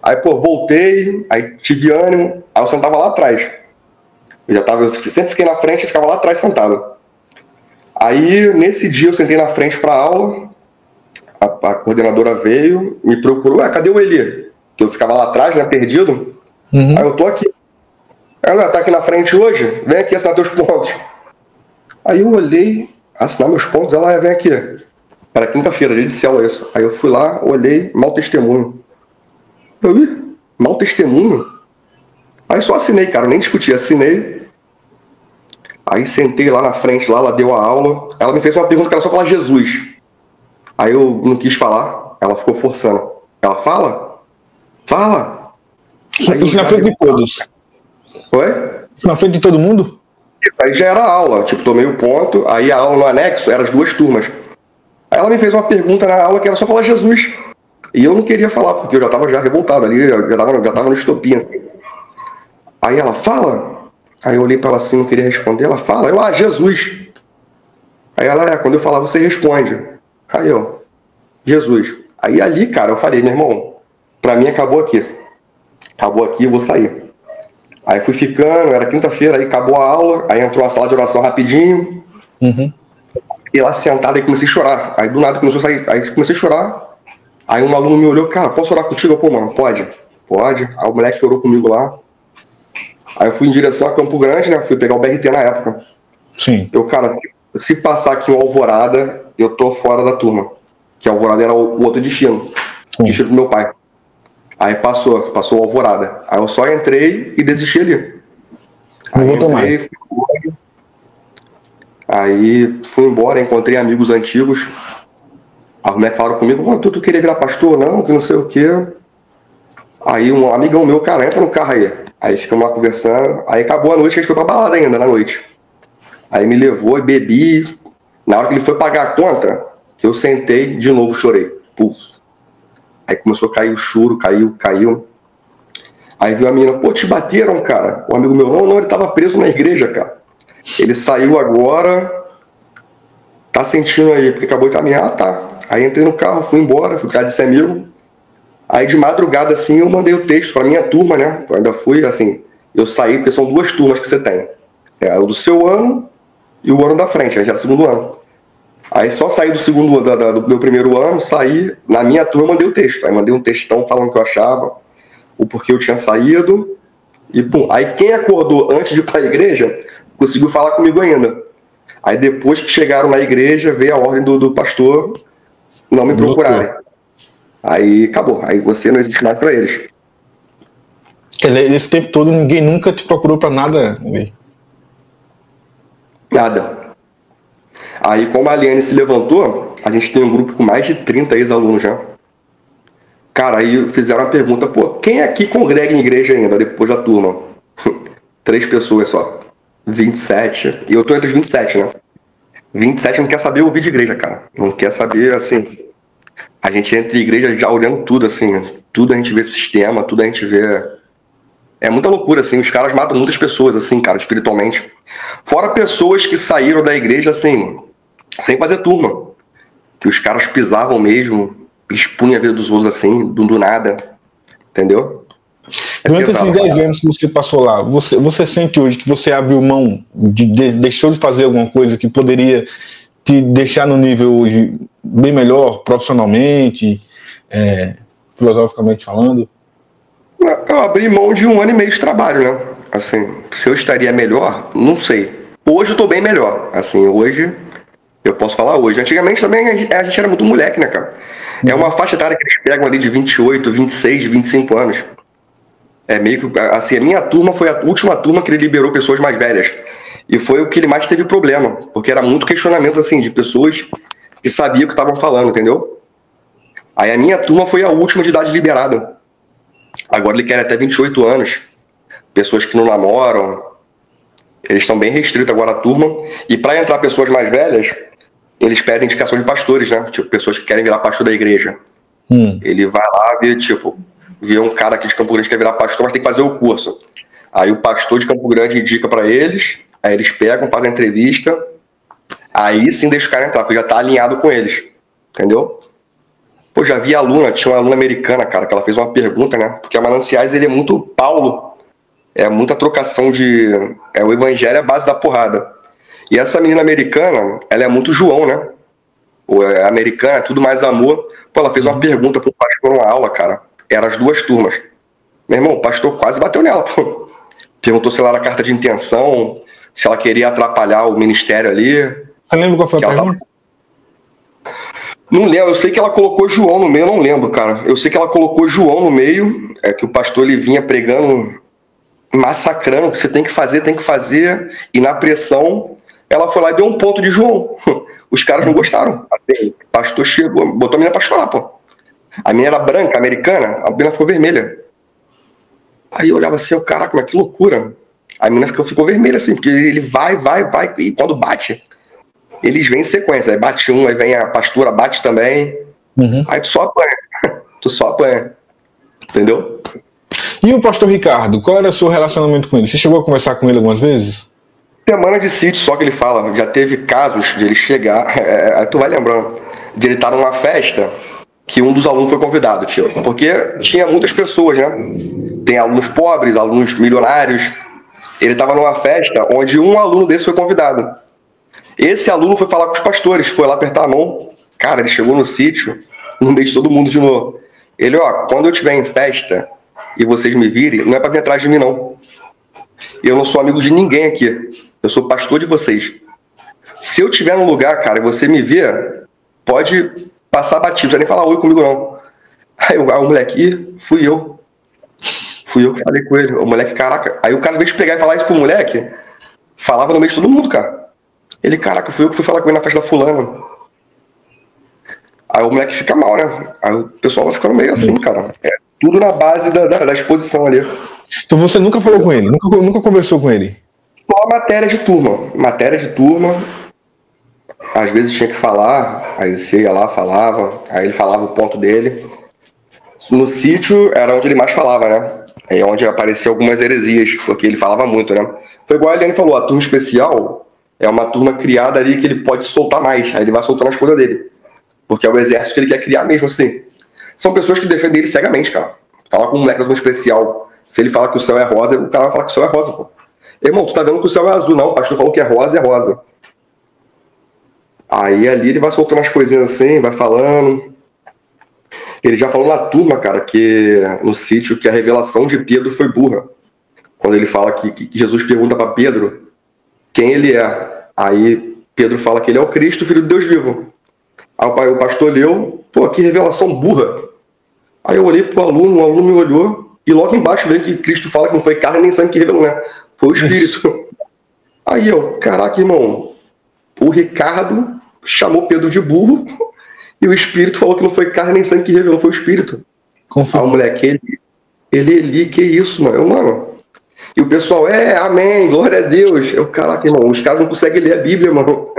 Aí, pô, voltei, aí tive ânimo, aí eu sentava lá atrás. Eu sempre fiquei na frente e ficava lá atrás sentado. Aí, nesse dia, eu sentei na frente pra aula, a coordenadora veio, me procurou, cadê o Eli? Que eu ficava lá atrás, né, perdido. Aí eu tô aqui. Ela tá aqui na frente hoje? Vem aqui assinar teus pontos. Aí eu olhei, assinar meus pontos, ela vem aqui. Era quinta-feira, dia de célula isso. Aí eu fui lá, olhei, mau testemunho. Eu vi, mau testemunho? Aí só assinei, cara, nem discuti, assinei. Aí sentei lá na frente, lá, ela deu a aula. Ela me fez uma pergunta que era só falar Jesus. Aí eu não quis falar, ela ficou forçando. Ela fala? Fala! Isso na frente de todos. Oi? Isso na frente de todo mundo? Aí já era a aula, tipo, tomei o ponto, aí a aula no anexo era as 2 turmas. Aí ela me fez uma pergunta na aula que era só falar Jesus. E eu não queria falar, porque eu já tava revoltado ali, já tava no estopim, assim. Aí ela, fala? Aí eu olhei pra ela assim, não queria responder, ela fala, eu, Jesus. Aí ela, quando eu falar, você responde. Aí eu, Jesus. Aí ali, cara, eu falei, meu irmão, pra mim acabou aqui, eu vou sair. Aí fui ficando, era quinta-feira, aí acabou a aula, aí entrou a sala de oração rapidinho. E lá sentado, aí comecei a chorar. Aí do nada começou a sair, aí comecei a chorar. Aí um aluno me olhou, cara, posso orar contigo? Pô, mano, pode? Pode. Aí o moleque orou comigo lá. Aí eu fui em direção a Campo Grande, né? Fui pegar o BRT na época. Sim. Eu, cara, se passar aqui o Alvorada, eu tô fora da turma. Que Alvorada era o outro destino. Sim. Destino do meu pai. Aí passou o Alvorada. Aí eu só entrei e desisti ali. Não voltou mais. Aí fui embora, encontrei amigos antigos. As mulheres falaram comigo, tu queria virar pastor? Não, que não sei o quê. Aí um amigão meu, cara, entra no carro aí. Aí ficamos lá conversando. Aí acabou a noite, a gente foi pra balada ainda, na noite. Aí me levou e bebi. Na hora que ele foi pagar a conta, que eu sentei, de novo chorei. Puf. Aí começou a cair o choro, caiu. Aí viu a menina, pô, te bateram, cara. O amigo meu, não, ele tava preso na igreja, cara. Ele saiu agora, tá sentindo aí, porque acabou de caminhar, tá. Aí entrei no carro, fui embora, fui ficar desse amigo. Aí de madrugada, assim, eu mandei o texto pra minha turma, né? Eu ainda fui, assim, eu saí, porque são 2 turmas que você tem. É o do seu ano e o ano da frente, já é do segundo ano. Aí só saí do meu primeiro ano, saí, na minha turma eu mandei o texto. Aí mandei um textão falando o que eu achava, o porquê eu tinha saído. E pum, aí quem acordou antes de ir pra igreja, conseguiu falar comigo ainda. Aí depois que chegaram na igreja, veio a ordem do pastor não me procurarem. Aí acabou, aí você não existe mais pra eles. Quer dizer, esse tempo todo ninguém nunca te procurou pra nada, véio? Nada. Aí como a Aliane se levantou, a gente tem um grupo com mais de 30 ex-alunos já. Cara, aí fizeram uma pergunta, pô, quem aqui congrega em igreja ainda, depois da turma? 3 pessoas só. 27. E eu tô entre os 27, né? 27 não quer saber ouvir de igreja, cara. Não quer saber, assim... A gente entra em igreja já olhando tudo, assim. Tudo a gente vê sistema, tudo a gente vê... É muita loucura, assim. Os caras matam muitas pessoas, assim, cara, espiritualmente. Fora pessoas que saíram da igreja, assim, sem fazer turma. Que os caras pisavam mesmo, expunham a vida dos outros, assim, do nada. Entendeu? Durante esses 10 anos que você passou lá, você sente hoje que você abriu mão, deixou de fazer alguma coisa que poderia te deixar no nível hoje bem melhor, profissionalmente, filosoficamente falando? Eu abri mão de 1 ano e meio de trabalho, né? Assim, se eu estaria melhor, não sei. Hoje eu tô bem melhor. Assim, hoje, eu posso falar hoje. Antigamente também a gente era muito moleque, né, cara? É uma faixa etária que eles pegam ali de 28, 26, 25 anos. É meio que, assim, a minha turma foi a última turma que ele liberou pessoas mais velhas. E foi o que ele mais teve problema, porque era muito questionamento, assim, de pessoas que sabiam o que estavam falando, entendeu? Aí a minha turma foi a última de idade liberada. Agora ele quer até 28 anos. Pessoas que não namoram. Eles estão bem restritos agora a turma. E para entrar pessoas mais velhas, eles pedem indicação de pastores, né? Tipo, pessoas que querem virar pastor da igreja. Ele vai lá ver, tipo... Vê um cara aqui de Campo Grande que quer virar pastor, mas tem que fazer o curso. Aí o pastor de Campo Grande indica pra eles, aí eles pegam, fazem a entrevista, aí sim deixa o cara entrar, porque já tá alinhado com eles. Entendeu? Pô, já vi aluna, tinha uma aluna americana, cara, que ela fez uma pergunta, né? Porque a Mananciais, ele é muito Paulo, é muita trocação de... o evangelho é a base da porrada. E essa menina americana, ela é muito João, né? A americana é tudo mais amor. Pô, ela fez uma pergunta pro pastor numa aula, cara. Eram as 2 turmas. Meu irmão, o pastor quase bateu nela, pô. Perguntou se ela era carta de intenção, se ela queria atrapalhar o ministério ali. Você lembra qual foi a pergunta? Não lembro, eu sei que ela colocou João no meio, eu não lembro, cara. Eu sei que ela colocou João no meio, que o pastor ele vinha pregando, massacrando, o que você tem que fazer, e na pressão, ela foi lá e deu um ponto de João. Os caras não gostaram. O pastor chegou, botou a menina pra chorar, pô. A menina era branca, americana, a menina ficou vermelha. Aí eu olhava assim, caraca, mas que loucura. A menina ficou vermelha assim, porque ele vai, e quando bate, eles vêm em sequência. Aí bate um, aí vem a pastora, bate também. Aí tu só apanha. Entendeu? E o pastor Ricardo, qual era o seu relacionamento com ele? Você chegou a conversar com ele algumas vezes? Semana de sítio só que ele fala. Já teve casos de ele chegar, tu vai lembrando, de ele estar numa festa que um dos alunos foi convidado, tio. Porque tinha muitas pessoas, né? tem alunos pobres, alunos milionários. Ele estava numa festa onde um aluno desse foi convidado. Esse aluno foi falar com os pastores, foi lá apertar a mão. Cara, ele chegou no sítio, no meio de todo mundo de novo. Ele, ó, quando eu estiver em festa e vocês me virem, não é para vir atrás de mim, não. Eu não sou amigo de ninguém aqui. Eu sou pastor de vocês. Se eu estiver num lugar, cara, e você me ver, pode passar batido, não precisa nem falar oi comigo, não. Aí o moleque, fui eu. Fui eu que falei com ele. O moleque, caraca. Aí o cara, ao invés de pegar e falar isso pro moleque, falava no meio de todo mundo, cara. Ele, caraca, fui eu que fui falar com ele na festa da fulana. Aí o moleque fica mal, né? Aí o pessoal vai ficando meio assim, cara. É tudo na base da exposição ali. Então você nunca falou com ele? Nunca conversou com ele? Só matéria de turma. Matéria de turma. Às vezes tinha que falar, aí você ia lá, falava, aí ele falava o ponto dele. No sítio era onde ele mais falava, né? Aí é onde apareciam algumas heresias, porque ele falava muito, né? Foi igual a Eliane falou, a turma especial é uma turma criada ali que ele pode soltar mais, aí ele vai soltando as coisas dele. Porque é o exército que ele quer criar mesmo, assim. São pessoas que defendem ele cegamente, cara. Fala com um moleque da turma especial, se ele fala que o céu é rosa, o cara vai falar que o céu é rosa, pô. Irmão, tu tá vendo que o céu é azul, não, o pastor falou que é rosa. Aí ali ele vai soltando as coisinhas assim, vai falando. Ele já falou na turma, cara, que no sítio, que a revelação de Pedro foi burra. Quando ele fala que Jesus pergunta para Pedro quem ele é. Aí Pedro fala que ele é o Cristo, filho de Deus vivo. Aí o pastor leu, pô, que revelação burra. Aí eu olhei pro aluno, o aluno me olhou, e logo embaixo veio que Cristo fala que não foi carne nem sangue que revelou, né? Foi o Espírito. Aí eu, caraca, irmão, o Ricardo chamou Pedro de burro, e o Espírito falou que não foi carne nem sangue que revelou, foi o Espírito. Aí o moleque, ele, que isso, mano? E o pessoal, amém, glória a Deus. Eu, caraca, irmão, os caras não conseguem ler a Bíblia, mano.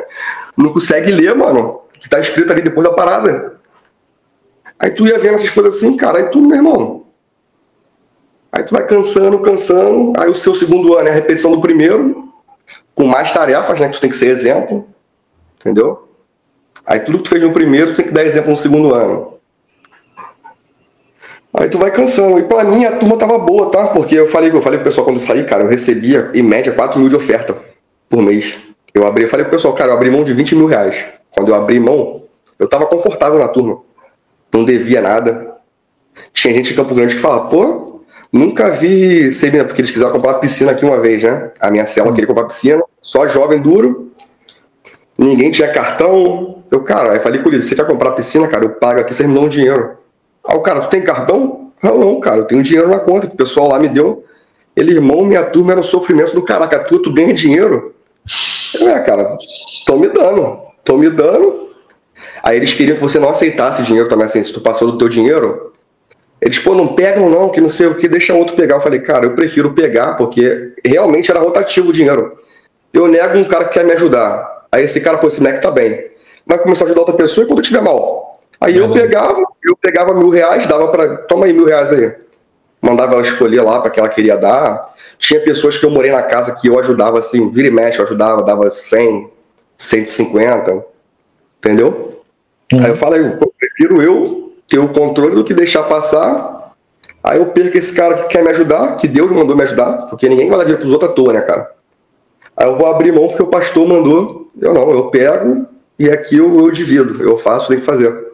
Não conseguem ler, mano, o que tá escrito ali depois da parada. Aí tu ia vendo essas coisas assim, cara, aí tu, meu irmão. Aí tu vai cansando. Aí o seu segundo ano é a repetição do primeiro, com mais tarefas, né, que tu tem que ser exemplo. Entendeu? Aí tudo que tu fez no primeiro, tu tem que dar exemplo no segundo ano. Aí tu vai cansando. E pra mim a turma tava boa, tá? Porque eu falei pro pessoal quando eu saí, cara, eu recebia em média 4 mil de oferta por mês. Eu falei pro pessoal, cara, eu abri mão de 20 mil reais. Quando eu abri mão, eu tava confortável na turma. Não devia nada. Tinha gente em Campo Grande que falava, pô, nunca vi seminário, porque eles quiseram comprar piscina aqui uma vez, né? A minha célula queria comprar piscina, só jovem duro, ninguém tinha cartão. Eu, cara, aí falei com ele, você quer comprar piscina, cara? Eu pago aqui, vocês me dão dinheiro. Aí o cara, tu tem cartão? Não, cara, eu tenho dinheiro na conta, que o pessoal lá me deu. Ele, irmão, minha turma era um sofrimento do caraca, tu ganha dinheiro? Eu, cara, estão me dando. Aí eles queriam que você não aceitasse dinheiro também, assim, se tu passou do teu dinheiro. Eles, pô, não pegam não, que não sei o que, deixa outro pegar. Eu falei, cara, eu prefiro pegar, porque realmente era rotativo o dinheiro. Eu nego um cara que quer me ajudar. Aí esse cara, pô, esse moleque tá bem. Vai começar a ajudar outra pessoa e quando eu estiver mal. Aí eu pegava R$1.000, dava pra, toma aí R$1.000 aí. Mandava ela escolher lá pra que ela queria dar. Tinha pessoas que eu morei na casa que eu ajudava, assim, vira e mexe, eu ajudava, dava 100, 150, entendeu? Aí eu falei, eu prefiro eu ter o controle do que deixar passar. Aí eu perco esse cara que quer me ajudar, que Deus mandou me ajudar, porque ninguém vai dar dinheiro pros outros à toa, né, cara? Aí eu vou abrir mão porque o pastor mandou. Eu não, eu pego e aqui eu divido, eu faço, tenho que fazer.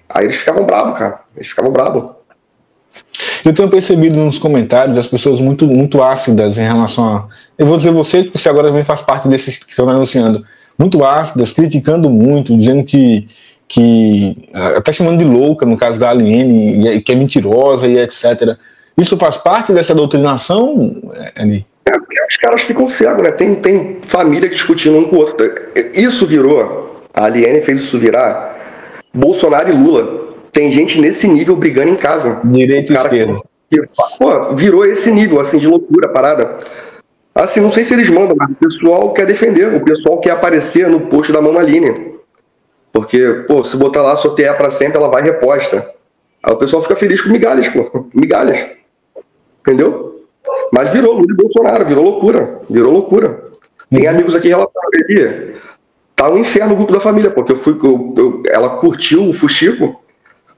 Aí eles ficavam bravos, cara. Eu tenho percebido nos comentários as pessoas muito, muito ácidas em relação a... Eu vou dizer vocês, porque você agora também faz parte desses que estão anunciando. Muito ácidas, criticando muito, dizendo que até chamando de louca, no caso da Aliene, que é mentirosa e etc. Isso faz parte dessa doutrinação, Eli? Porque os caras ficam cegos, né? Tem família discutindo um com o outro. Isso virou, a Aliene fez isso virar Bolsonaro e Lula. Tem gente nesse nível brigando em casa. Direita e esquerda. Pô, virou esse nível, assim, de loucura, parada. Assim, não sei se eles mandam, mas o pessoal quer defender, o pessoal quer aparecer no post da Mama Aline. Porque, pô, se botar lá sortear pra sempre, ela vai reposta. Aí o pessoal fica feliz com migalhas, pô. Migalhas. Entendeu? Mas virou Lula e Bolsonaro, virou loucura. Tem amigos aqui relatando que tá um inferno o grupo da família, porque ela curtiu o fuxico.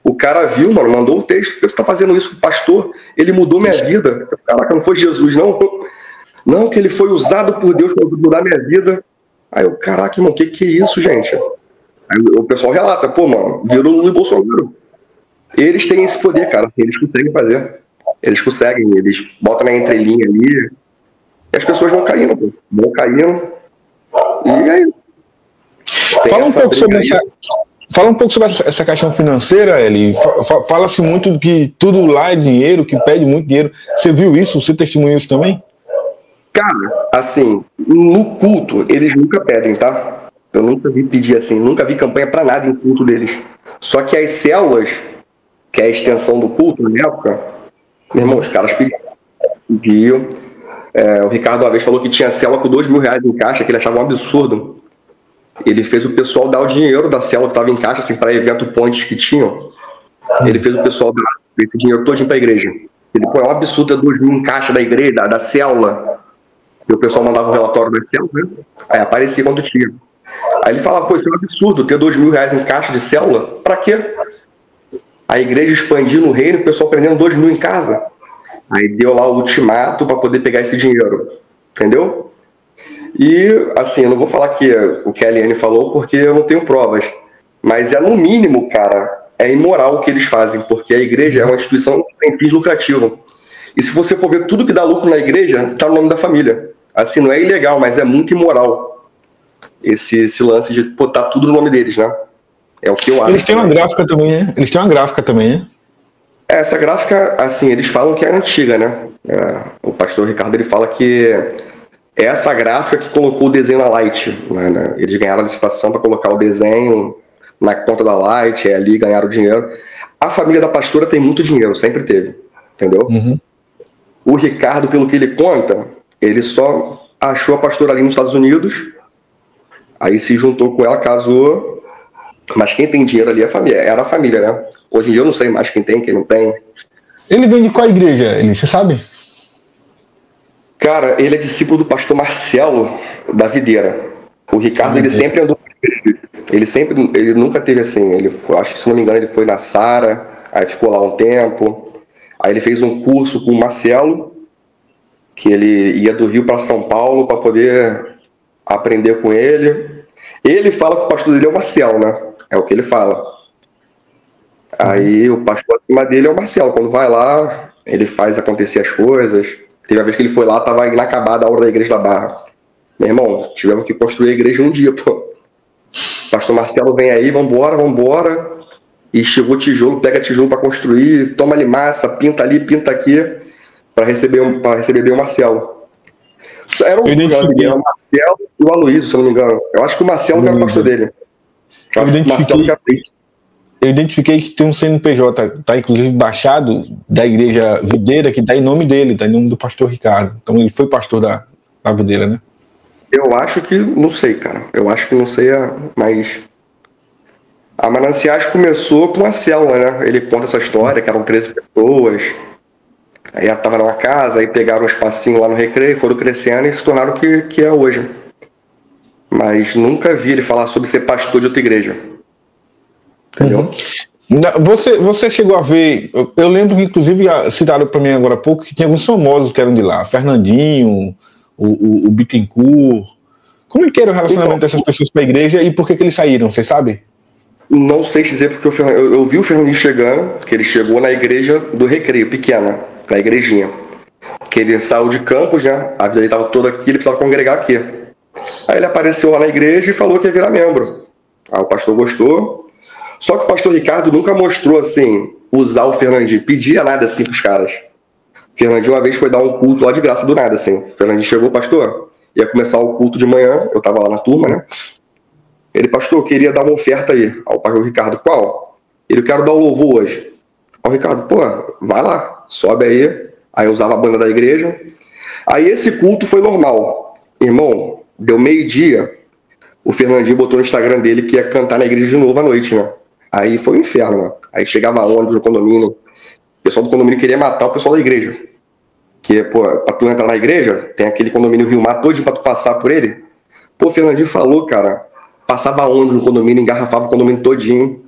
O cara viu, mano, mandou um texto. Por que tu tá fazendo isso com o pastor? Ele mudou minha vida. Caraca, não foi Jesus, não? Não, que ele foi usado por Deus para mudar minha vida. Aí eu, caraca, irmão, que é isso, gente? Aí o pessoal relata, pô, mano, virou Lula e Bolsonaro. Eles têm esse poder, cara. Eles conseguem fazer. Eles conseguem, eles botam na entrelinha ali. E as pessoas vão caindo, pô. Vão caindo. E aí. Fala um pouco sobre essa questão financeira, Eli. Fala-se muito que tudo lá é dinheiro, que pede muito dinheiro. Você viu isso? Você testemunhou isso também? Cara, assim, no culto, eles nunca pedem, tá? Eu nunca vi pedir assim, nunca vi campanha pra nada em culto deles. Só que as células, que é a extensão do culto na época, meu irmão, os caras pediam. O Ricardo uma vez falou que tinha célula com R$2.000 em caixa, que ele achava um absurdo. Ele fez o pessoal dar o dinheiro da célula que estava em caixa, assim, para evento pontes que tinham. Ele fez o pessoal dar esse dinheiro todinho para a igreja. Ele põe um absurdo, R$2.000 em caixa da igreja, da célula. E o pessoal mandava o relatório da célula, né? Aí aparecia quando tinha. Aí ele falava, pô, isso é um absurdo, ter R$2.000 em caixa de célula, pra quê? A igreja expandindo o reino, o pessoal prendendo R$2.000 em casa. Aí deu lá o ultimato para poder pegar esse dinheiro, entendeu? E, assim, eu não vou falar que o que a Eliane falou, porque eu não tenho provas. Mas no mínimo, cara, é imoral o que eles fazem, porque a igreja é uma instituição sem fins lucrativos. E se você for ver tudo que dá lucro na igreja, tá no nome da família. Assim, não é ilegal, mas é muito imoral esse lance de botar tudo no nome deles, né? É o que eu acho. Eles têm uma gráfica também, né? Essa gráfica, assim, eles falam que é antiga, né? O pastor Ricardo, ele fala que é essa gráfica que colocou o desenho na Light, né? Eles ganharam a licitação para colocar o desenho na conta da Light, ali ganharam dinheiro. A família da pastora tem muito dinheiro, sempre teve, entendeu? Uhum. O Ricardo, pelo que ele conta, ele só achou a pastora ali nos Estados Unidos, aí se juntou com ela, casou, mas quem tem dinheiro ali é a família, era a família, né? Hoje em dia eu não sei mais quem tem, quem não tem. Ele vem de qual igreja, Eli? Você sabe? Cara, ele é discípulo do pastor Marcelo da Videira. O Ricardo, ele sempre andou. Ele nunca teve assim. Acho que, se não me engano, ele foi na Sara, aí ficou lá um tempo. Aí ele fez um curso com o Marcelo, que ele ia do Rio para São Paulo para poder aprender com ele. Ele fala que o pastor dele é o Marcelo, né? É o que ele fala. Aí o pastor acima dele é o Marcelo. Quando vai lá, ele faz acontecer as coisas. Teve a vez que ele foi lá, tava inacabada a obra da igreja da Barra. Meu irmão, tivemos que construir a igreja um dia, pô. Pastor Marcelo vem aí, vambora. E chegou tijolo, pega tijolo para construir, toma ali massa, pinta ali, pinta aqui, para receber bem o Marcelo. Era o Marcelo e o Aloysio, se eu não me engano. Eu acho que o Marcelo que era o pastor dele. Eu identifiquei que tem um CNPJ, tá inclusive baixado, da igreja Videira, que tá em nome dele, tá em nome do pastor Ricardo. Então ele foi pastor da Videira, né? Eu acho que, não sei, cara. Eu acho que não sei, mas a Mananciais começou com a célula, né? Ele conta essa história, que eram 13 pessoas. Aí ela tava numa casa, aí pegaram um espacinho lá no Recreio, foram crescendo e se tornaram o que é hoje. Mas nunca vi ele falar sobre ser pastor de outra igreja. Entendeu? Uhum. Você chegou a ver, eu lembro que inclusive citaram para mim agora há pouco que tinha alguns famosos que eram de lá, Fernandinho, o Bittencourt. Como é que era o relacionamento dessas pessoas com a igreja e por que eles saíram, você sabe? Não sei te dizer, porque eu vi o Fernandinho chegando, que ele chegou na igreja do Recreio, pequena, na igrejinha. Que ele saiu de Campos, né? A vida dele estava toda aqui, ele precisava congregar aqui. Aí ele apareceu lá na igreja e falou que ia virar membro. Aí o pastor gostou. Só que o pastor Ricardo nunca mostrou, assim, usar o Fernandinho, pedia nada assim pros caras. O Fernandinho uma vez foi dar um culto lá de graça do nada, assim. O Fernandinho chegou, pastor, ia começar o culto de manhã, eu tava lá na turma, né? Ele, pastor, queria dar uma oferta aí. Ao pastor Ricardo, qual? Ele, eu quero dar o louvor hoje. Ao Ricardo, pô, vai lá, sobe aí. Aí eu usava a banda da igreja. Aí esse culto foi normal. Irmão, deu meio-dia, o Fernandinho botou no Instagram dele que ia cantar na igreja de novo à noite, né? Aí foi um inferno, né? Aí chegava ônibus no condomínio. O pessoal do condomínio queria matar o pessoal da igreja. Que, pô, pra tu entrar na igreja, tem aquele condomínio Rio Mar todinho pra tu passar por ele. Pô, o Fernandinho falou, cara, passava ônibus no condomínio, engarrafava o condomínio todinho.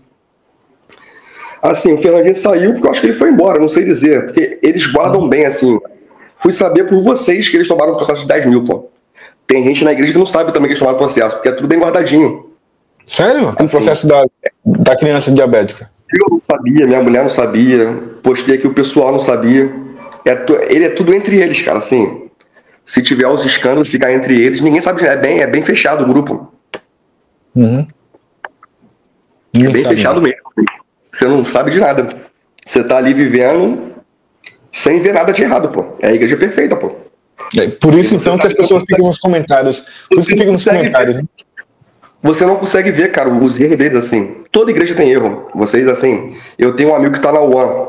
Assim, o Fernandinho saiu porque eu acho que ele foi embora, não sei dizer. Porque eles guardam bem, assim. Fui saber por vocês que eles tomaram um processo de 10 mil, pô. Tem gente na igreja que não sabe também que eles tomaram processo, porque é tudo bem guardadinho. Sério? Tem Assim, processo da criança diabética? Eu não sabia, minha mulher não sabia, postei aqui, o pessoal não sabia. Ele é tudo entre eles, cara, assim. Se tiver os escândalos, ficar entre eles, ninguém sabe, é bem fechado o grupo. Uhum. É bem fechado mesmo. Você não sabe de nada. Você tá ali vivendo sem ver nada de errado, pô. É a igreja perfeita, pô. Por isso, então, que as pessoas ficam nos comentários. Por isso que ficam nos comentários, né? Você não consegue ver, cara, os erros deles, assim. Toda igreja tem erro. Vocês, assim, eu tenho um amigo que tá na UAN.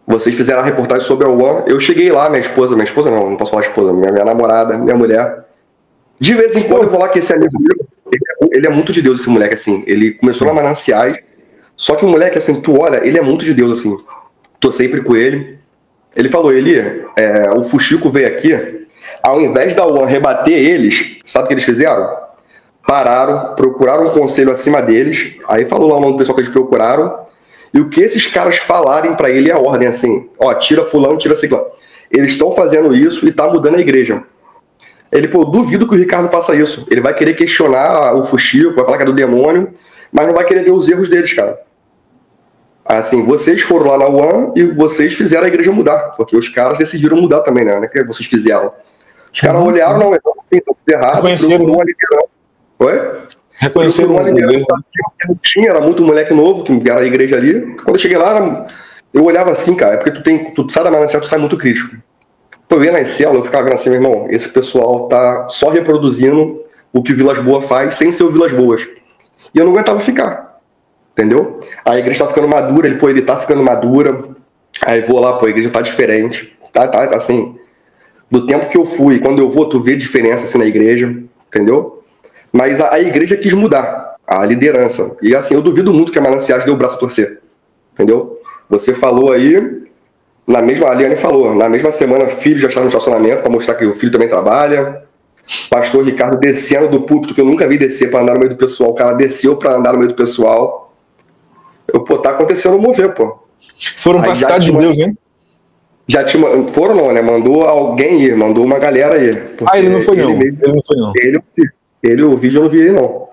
Vocês fizeram a reportagem sobre a UAN. Eu cheguei lá, minha esposa não posso falar esposa, minha namorada, minha mulher. De vez em quando eu vou lá que esse amigo meu, ele é muito de Deus, esse moleque, assim. Ele começou na Mananciais, só que o moleque, assim, tu olha, ele é muito de Deus, assim. Tô sempre com ele. Ele falou, o Fuxico veio aqui, ao invés da UAN rebater eles, sabe o que eles fizeram? Pararam, procuraram um conselho acima deles, aí falou lá o nome do pessoal que eles procuraram, e o que esses caras falarem pra ele é a ordem, assim, ó, tira fulano, tira ciclano. Eles estão fazendo isso e tá mudando a igreja. Ele, pô, duvido que o Ricardo faça isso. Ele vai querer questionar o Fuxico, vai falar que é do demônio, mas não vai querer ver os erros deles, cara. Assim, vocês foram lá na UAN e vocês fizeram a igreja mudar, porque os caras decidiram mudar também, né? Não é que vocês fizeram. Os caras olharam, não, assim, tá errado, procurou uma liderança. Oi? Reconheceram uma liderança que não tinha, era muito moleque novo, que era a igreja ali. Quando eu cheguei lá, eu olhava assim, cara, é porque tu sai da Manancial, tu sai muito crítico. Eu via nas células, eu ficava vendo assim, meu irmão, esse pessoal tá só reproduzindo o que o Vilas Boas faz sem ser o Vilas Boas. E eu não aguentava ficar. Entendeu? A igreja tá ficando madura, ele tá ficando madura. Aí vou lá, pô, a igreja tá diferente. Tá assim. Do tempo que eu fui, quando eu vou, tu vê diferença assim na igreja, entendeu? Mas a igreja quis mudar, a liderança. E assim, eu duvido muito que a Mananciais deu o braço a torcer. Entendeu? Você falou aí, a Liane falou, na mesma semana, filho já está no estacionamento para mostrar que o filho também trabalha. Pastor Ricardo descendo do púlpito, que eu nunca vi descer para andar no meio do pessoal. O cara desceu para andar no meio do pessoal. Pô, tá acontecendo o mover, pô. Foram pra cidade de Deus, né? Foram não, né? Mandou alguém ir, mandou uma galera ir. Ele não foi não. Ele não foi não. Ele, o vídeo eu não vi ele, não.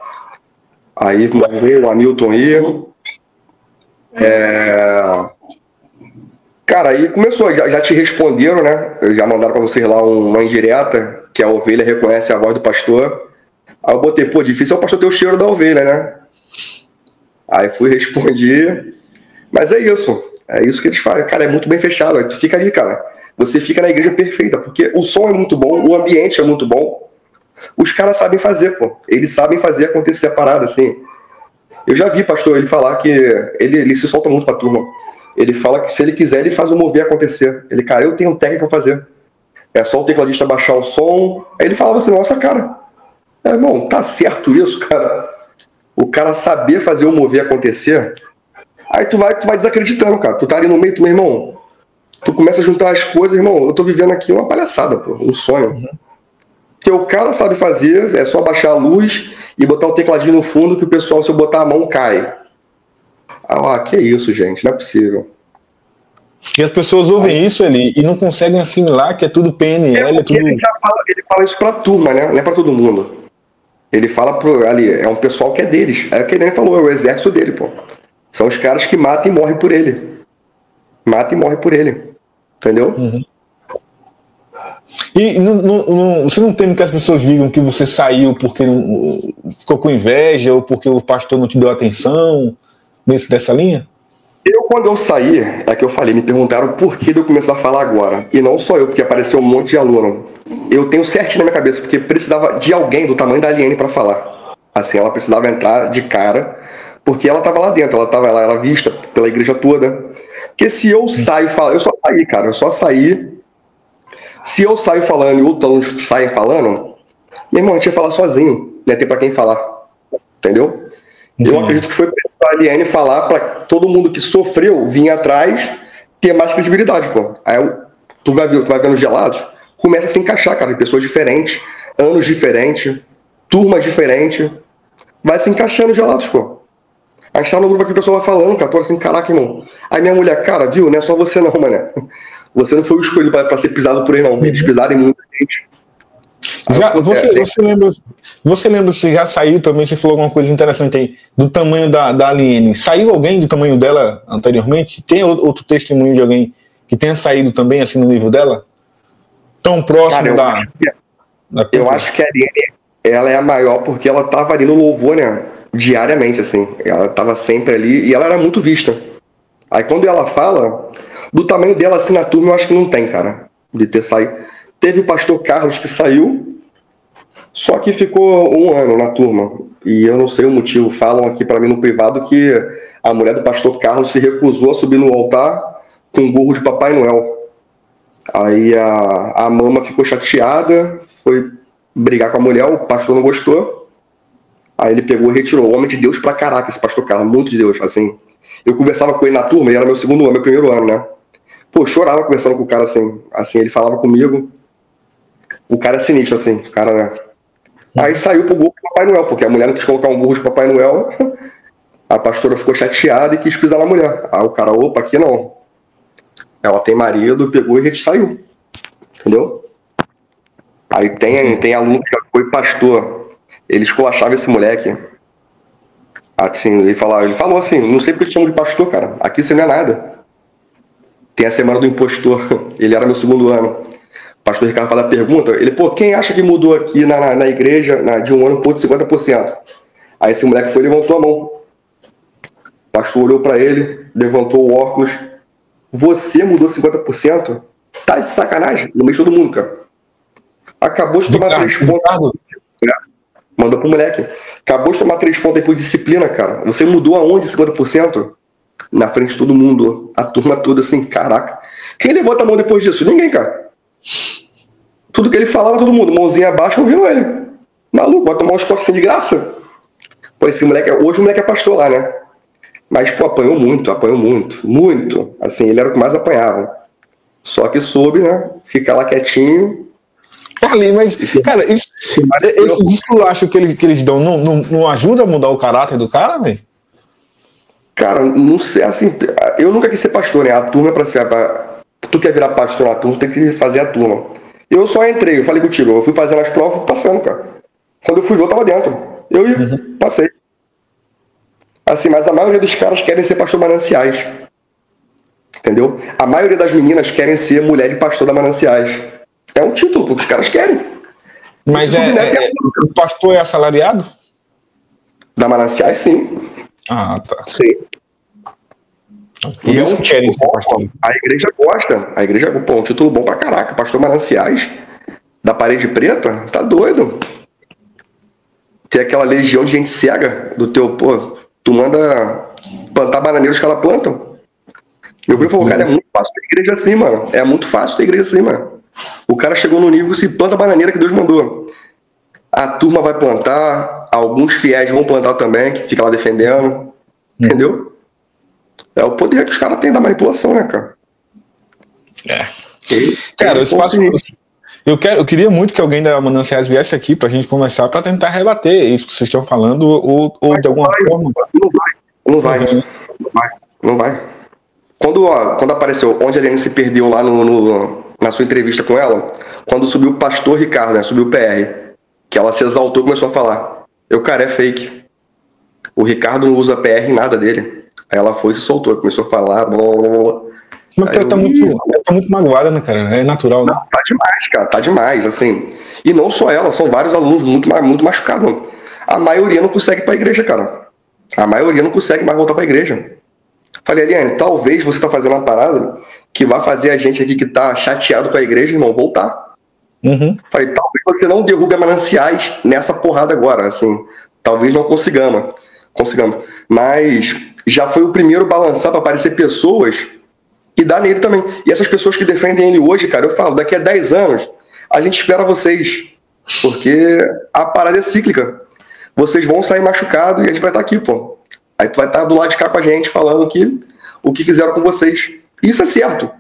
Aí veio o Hamilton ir. Cara, aí começou, já te responderam, né? Já mandaram pra vocês lá uma indireta, que a ovelha reconhece a voz do pastor. Aí eu botei, pô, difícil é o pastor ter o cheiro da ovelha, né? Aí respondi, mas é isso que eles fazem, cara, é muito bem fechado, aí tu fica ali, cara, você fica na igreja perfeita, porque o som é muito bom, o ambiente é muito bom, os caras sabem fazer, pô, eles sabem fazer acontecer a parada, assim. Eu já vi pastor ele falar que ele se solta muito pra turma, ele fala que se ele quiser, ele faz o mover acontecer, cara, eu tenho um técnico pra fazer, é só o tecladista baixar o som, aí ele falava assim, nossa, cara, irmão, tá certo isso, cara. O cara saber fazer o mover acontecer, aí tu vai desacreditando, cara. Tu tá ali no meio, meu irmão, tu começa a juntar as coisas, irmão, eu tô vivendo aqui uma palhaçada, pô, um sonho. Uhum. Porque o cara sabe fazer, é só baixar a luz e botar o tecladinho no fundo que o pessoal, se eu botar a mão, cai. Que isso, gente, não é possível. E as pessoas ouvem isso ali e não conseguem assimilar que é tudo PNL, é tudo... Ele fala isso pra turma, né? Não é pra todo mundo. Ele fala ali, é um pessoal que é deles. É o que ele falou, é o exército dele, pô. São os caras que matam e morrem por ele. Matam e morrem por ele. Entendeu? Uhum. E você não teme que as pessoas digam que você saiu porque ficou com inveja ou porque o pastor não te deu atenção? Dessa linha? Quando eu saí, é que eu falei, me perguntaram por que eu começar a falar agora. E não só eu, porque apareceu um monte de aluno. Eu tenho certinho na minha cabeça, porque precisava de alguém do tamanho da Liane para falar. Assim, ela precisava entrar de cara, porque ela estava lá dentro, ela era vista pela igreja toda. Porque se eu saio falando, eu só saí, cara, eu só saí. Se eu saio falando e outros alunos saem falando, meu irmão, a gente ia falar sozinho, não ia ter para quem falar. Entendeu? Eu acredito que foi para a Liane falar para todo mundo que sofreu vir atrás ter mais credibilidade, pô. Aí tu vai vendo os gelados, começa a se encaixar, cara, em pessoas diferentes, anos diferentes, turmas diferentes, vai se encaixando os gelados, pô. A gente tá no grupo aqui, o pessoal vai falando, cara, tô assim, caraca, irmão. Aí minha mulher, cara, viu, não é só você não, mané. Você não foi o escolhido pra ser pisado por ele, não. Eles pisaram em muita gente. Você lembra se já saiu também, você falou alguma coisa interessante aí, do tamanho da Aliene? Saiu alguém do tamanho dela anteriormente? Tem outro testemunho de alguém que tenha saído também, assim, no nível dela? Tão próximo cara, eu acho que a Aliene, ela é a maior porque ela tava ali no louvor, né? Diariamente, assim. Ela tava sempre ali e ela era muito vista. Aí quando ela fala, do tamanho dela assim na turma, eu acho que não tem, cara, de ter saído. Teve o pastor Carlos que saiu, só que ficou 1 ano na turma. E eu não sei o motivo. Falam aqui pra mim no privado que a mulher do pastor Carlos se recusou a subir no altar com um gorro de Papai Noel. Aí a mama ficou chateada, foi brigar com a mulher, o pastor não gostou. Aí ele pegou e retirou. O homem de Deus pra caraca, esse pastor Carlos, muito de Deus, assim. Eu conversava com ele na turma, ele era meu segundo ano, meu primeiro ano, né? Pô, eu chorava conversando com o cara, assim. Assim, ele falava comigo. O cara é sinistro, assim, o cara, né? Aí saiu pro gorro de Papai Noel, porque a mulher não quis colocar um gorro de Papai Noel. A pastora ficou chateada e quis pisar na mulher. Aí o cara, opa, aqui não. Ela tem marido, pegou e saiu. Entendeu? Aí tem aluno que já foi pastor. Ele esculachava esse moleque. Assim, ele falou assim, não sei porque te chamo de pastor, cara. Aqui você não é nada. Tem a semana do impostor. Ele era meu segundo ano. O pastor Ricardo faz a pergunta. Ele, pô, quem acha que mudou aqui na igreja de 1 ano por 50%? Aí esse moleque foi e levantou a mão. O pastor olhou pra ele, levantou o óculos. Você mudou 50%? Tá de sacanagem? No meio de todo mundo, cara. Acabou de tomar 3 pontos. Mandou pro moleque. Acabou de tomar 3 pontos aí por disciplina, cara. Você mudou aonde 50%? Na frente de todo mundo. A turma toda assim, caraca. Quem levanta a mão depois disso? Ninguém, cara. Tudo que ele falava, todo mundo. Mãozinha abaixo, ouvindo ele. Maluco, vai tomar uns cocinhos de graça. Pô, esse moleque, hoje o moleque é pastor lá, né? Mas, pô, apanhou muito. Muito. Assim, ele era o que mais apanhava. Só que soube, né? Ficar lá quietinho. Ali, mas, cara, esse esculacho que eles dão não ajuda a mudar o caráter do cara, velho? Cara, não sei, assim, eu nunca quis ser pastor, né? A turma é pra ser. Tu quer virar pastor na turma, tu tem que fazer a turma. Eu só entrei, eu falei contigo, eu fui fazendo as provas, fui passando, cara. Quando eu fui ver, eu tava dentro. Eu ia, passei. Assim, mas a maioria dos caras querem ser pastor Mananciais. Entendeu? A maioria das meninas querem ser mulher de pastor da Mananciais. É um título, porque os caras querem. Mas o pastor é assalariado? Da Mananciais, sim. Ah, tá. Sim. E é um título bom, a igreja gosta. A igreja, pô, um título bom pra caraca. Pastor Mananciais, da Parede Preta, tá doido. Tem aquela legião de gente cega do teu, pô, tu manda plantar bananeiros que ela plantam. Meu primo falou, cara, é muito fácil ter igreja assim, mano. É muito fácil ter igreja assim, mano. O cara chegou no nível que se planta a bananeira que Deus mandou. A turma vai plantar, alguns fiéis vão plantar também, que fica lá defendendo. Entendeu? É o poder que os caras têm da manipulação, né, cara? Cara, eu queria muito que alguém da Mananciais viesse aqui pra gente conversar, pra tentar rebater isso que vocês estão falando, ou de alguma forma. Não vai. Quando apareceu, onde a Helene se perdeu lá na sua entrevista com ela, quando subiu o pastor Ricardo, né, subiu o PR, que ela se exaltou e começou a falar. Cara, é fake. O Ricardo não usa PR em nada dele. Aí ela foi e se soltou, começou a falar, blá, blá, blá. Mas ela tá muito magoada, né, cara? É natural, né? Não, tá demais, cara, tá demais, assim. E não só ela, são vários alunos muito machucados. Mano. A maioria não consegue ir pra igreja, cara. A maioria não consegue mais voltar pra igreja. Falei, Eliane, talvez você tá fazendo uma parada que vai fazer a gente aqui que tá chateado com a igreja, irmão, voltar. Falei, talvez você não derrube a Mananciais nessa porrada agora, assim. Talvez não consigamos. Mas já foi o primeiro balançar para aparecer pessoas que dá nele também. E essas pessoas que defendem ele hoje, cara, eu falo, daqui a 10 anos, a gente espera vocês. Porque a parada é cíclica. Vocês vão sair machucados e a gente vai estar aqui, pô. Aí tu vai estar do lado de cá com a gente, falando o que fizeram com vocês. Isso é certo.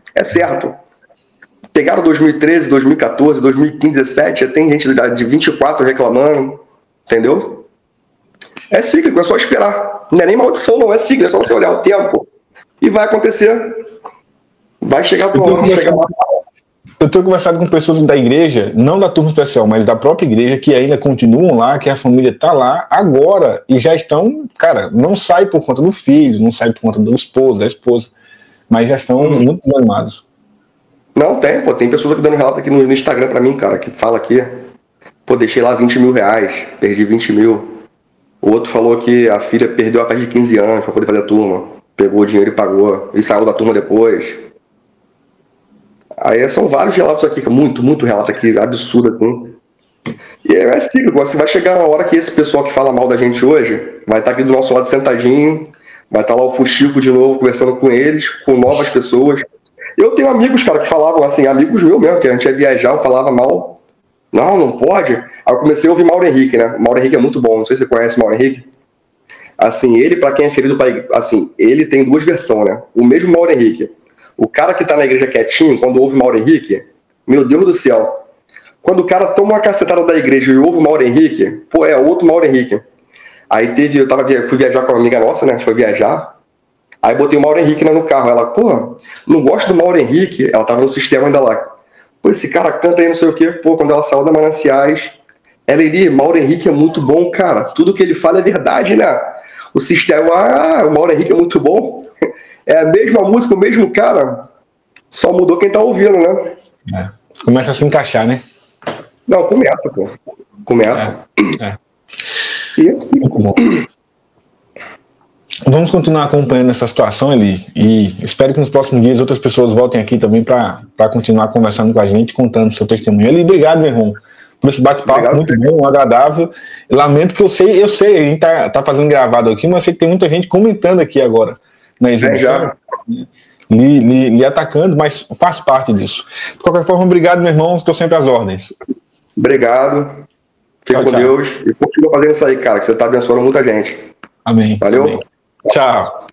Pegaram 2013, 2014, 2015, 2017, já tem gente de 24 reclamando. Entendeu? É cíclico, é só esperar. Não é nem maldição, não, é sigla, é só você olhar o tempo. E vai acontecer. Vai chegar a tua hora, vai chegar lá. Eu tenho conversado com pessoas da igreja, não da turma especial, mas da própria igreja, que ainda continuam lá, que a família está lá agora e já estão, cara, não sai por conta do filho, não sai por conta do esposo, da esposa, mas já estão muito desanimados. Não, tem pessoas aqui dando relato aqui no Instagram pra mim, cara, que fala aqui, pô, deixei lá 20 mil reais, perdi 20 mil. O outro falou que a filha perdeu a festa de 15 anos pra poder fazer a turma, pegou o dinheiro e pagou, e saiu da turma depois. Aí são vários relatos aqui, muito relato aqui, absurdo assim. E é cíclico, você vai chegar uma hora que esse pessoal que fala mal da gente hoje vai estar aqui do nosso lado sentadinho, vai estar lá o Fuxico de novo conversando com eles, com novas pessoas. Eu tenho amigos, cara, que falavam assim, amigos meus mesmo, que a gente ia viajar, eu falava mal. Não pode. Aí eu comecei a ouvir Mauro Henrique, né? Mauro Henrique é muito bom, não sei se você conhece Mauro Henrique. Assim, ele, pra quem é ferido, assim, ele tem duas versões, né? O mesmo Mauro Henrique. O cara que tá na igreja quietinho, quando ouve Mauro Henrique, meu Deus do céu. Quando o cara toma uma cacetada da igreja e ouve o Mauro Henrique, pô, é outro Mauro Henrique. Aí fui viajar com uma amiga nossa, né? A gente foi viajar. Aí botei o Mauro Henrique no carro. Ela, pô, não gosto do Mauro Henrique. Ela tava no sistema ainda lá. Pô, esse cara canta aí não sei o quê. Pô, quando ela saiu da Mananciais, ela iria, Mauro Henrique é muito bom, cara. Tudo que ele fala é verdade, né? O sistema, o Mauro Henrique é muito bom. É a mesma música, o mesmo cara. Só mudou quem tá ouvindo, né? É. Começa a se encaixar, né? Não, começa, pô. Começa. E assim. Bom. Vamos continuar acompanhando essa situação, Eli, e espero que nos próximos dias outras pessoas voltem aqui também para continuar conversando com a gente, contando seu testemunho. Eli, obrigado, meu irmão, por esse bate-papo muito bom, agradável. Lamento que eu sei, a gente tá fazendo gravado aqui, mas eu sei que tem muita gente comentando aqui agora na exibição, lhe atacando, mas faz parte disso. De qualquer forma, obrigado, meu irmão, estou sempre às ordens. Obrigado, fica com Deus e continua fazendo isso aí, cara, que você tá abençoando muita gente. Amém. Valeu. Amém. Tchau.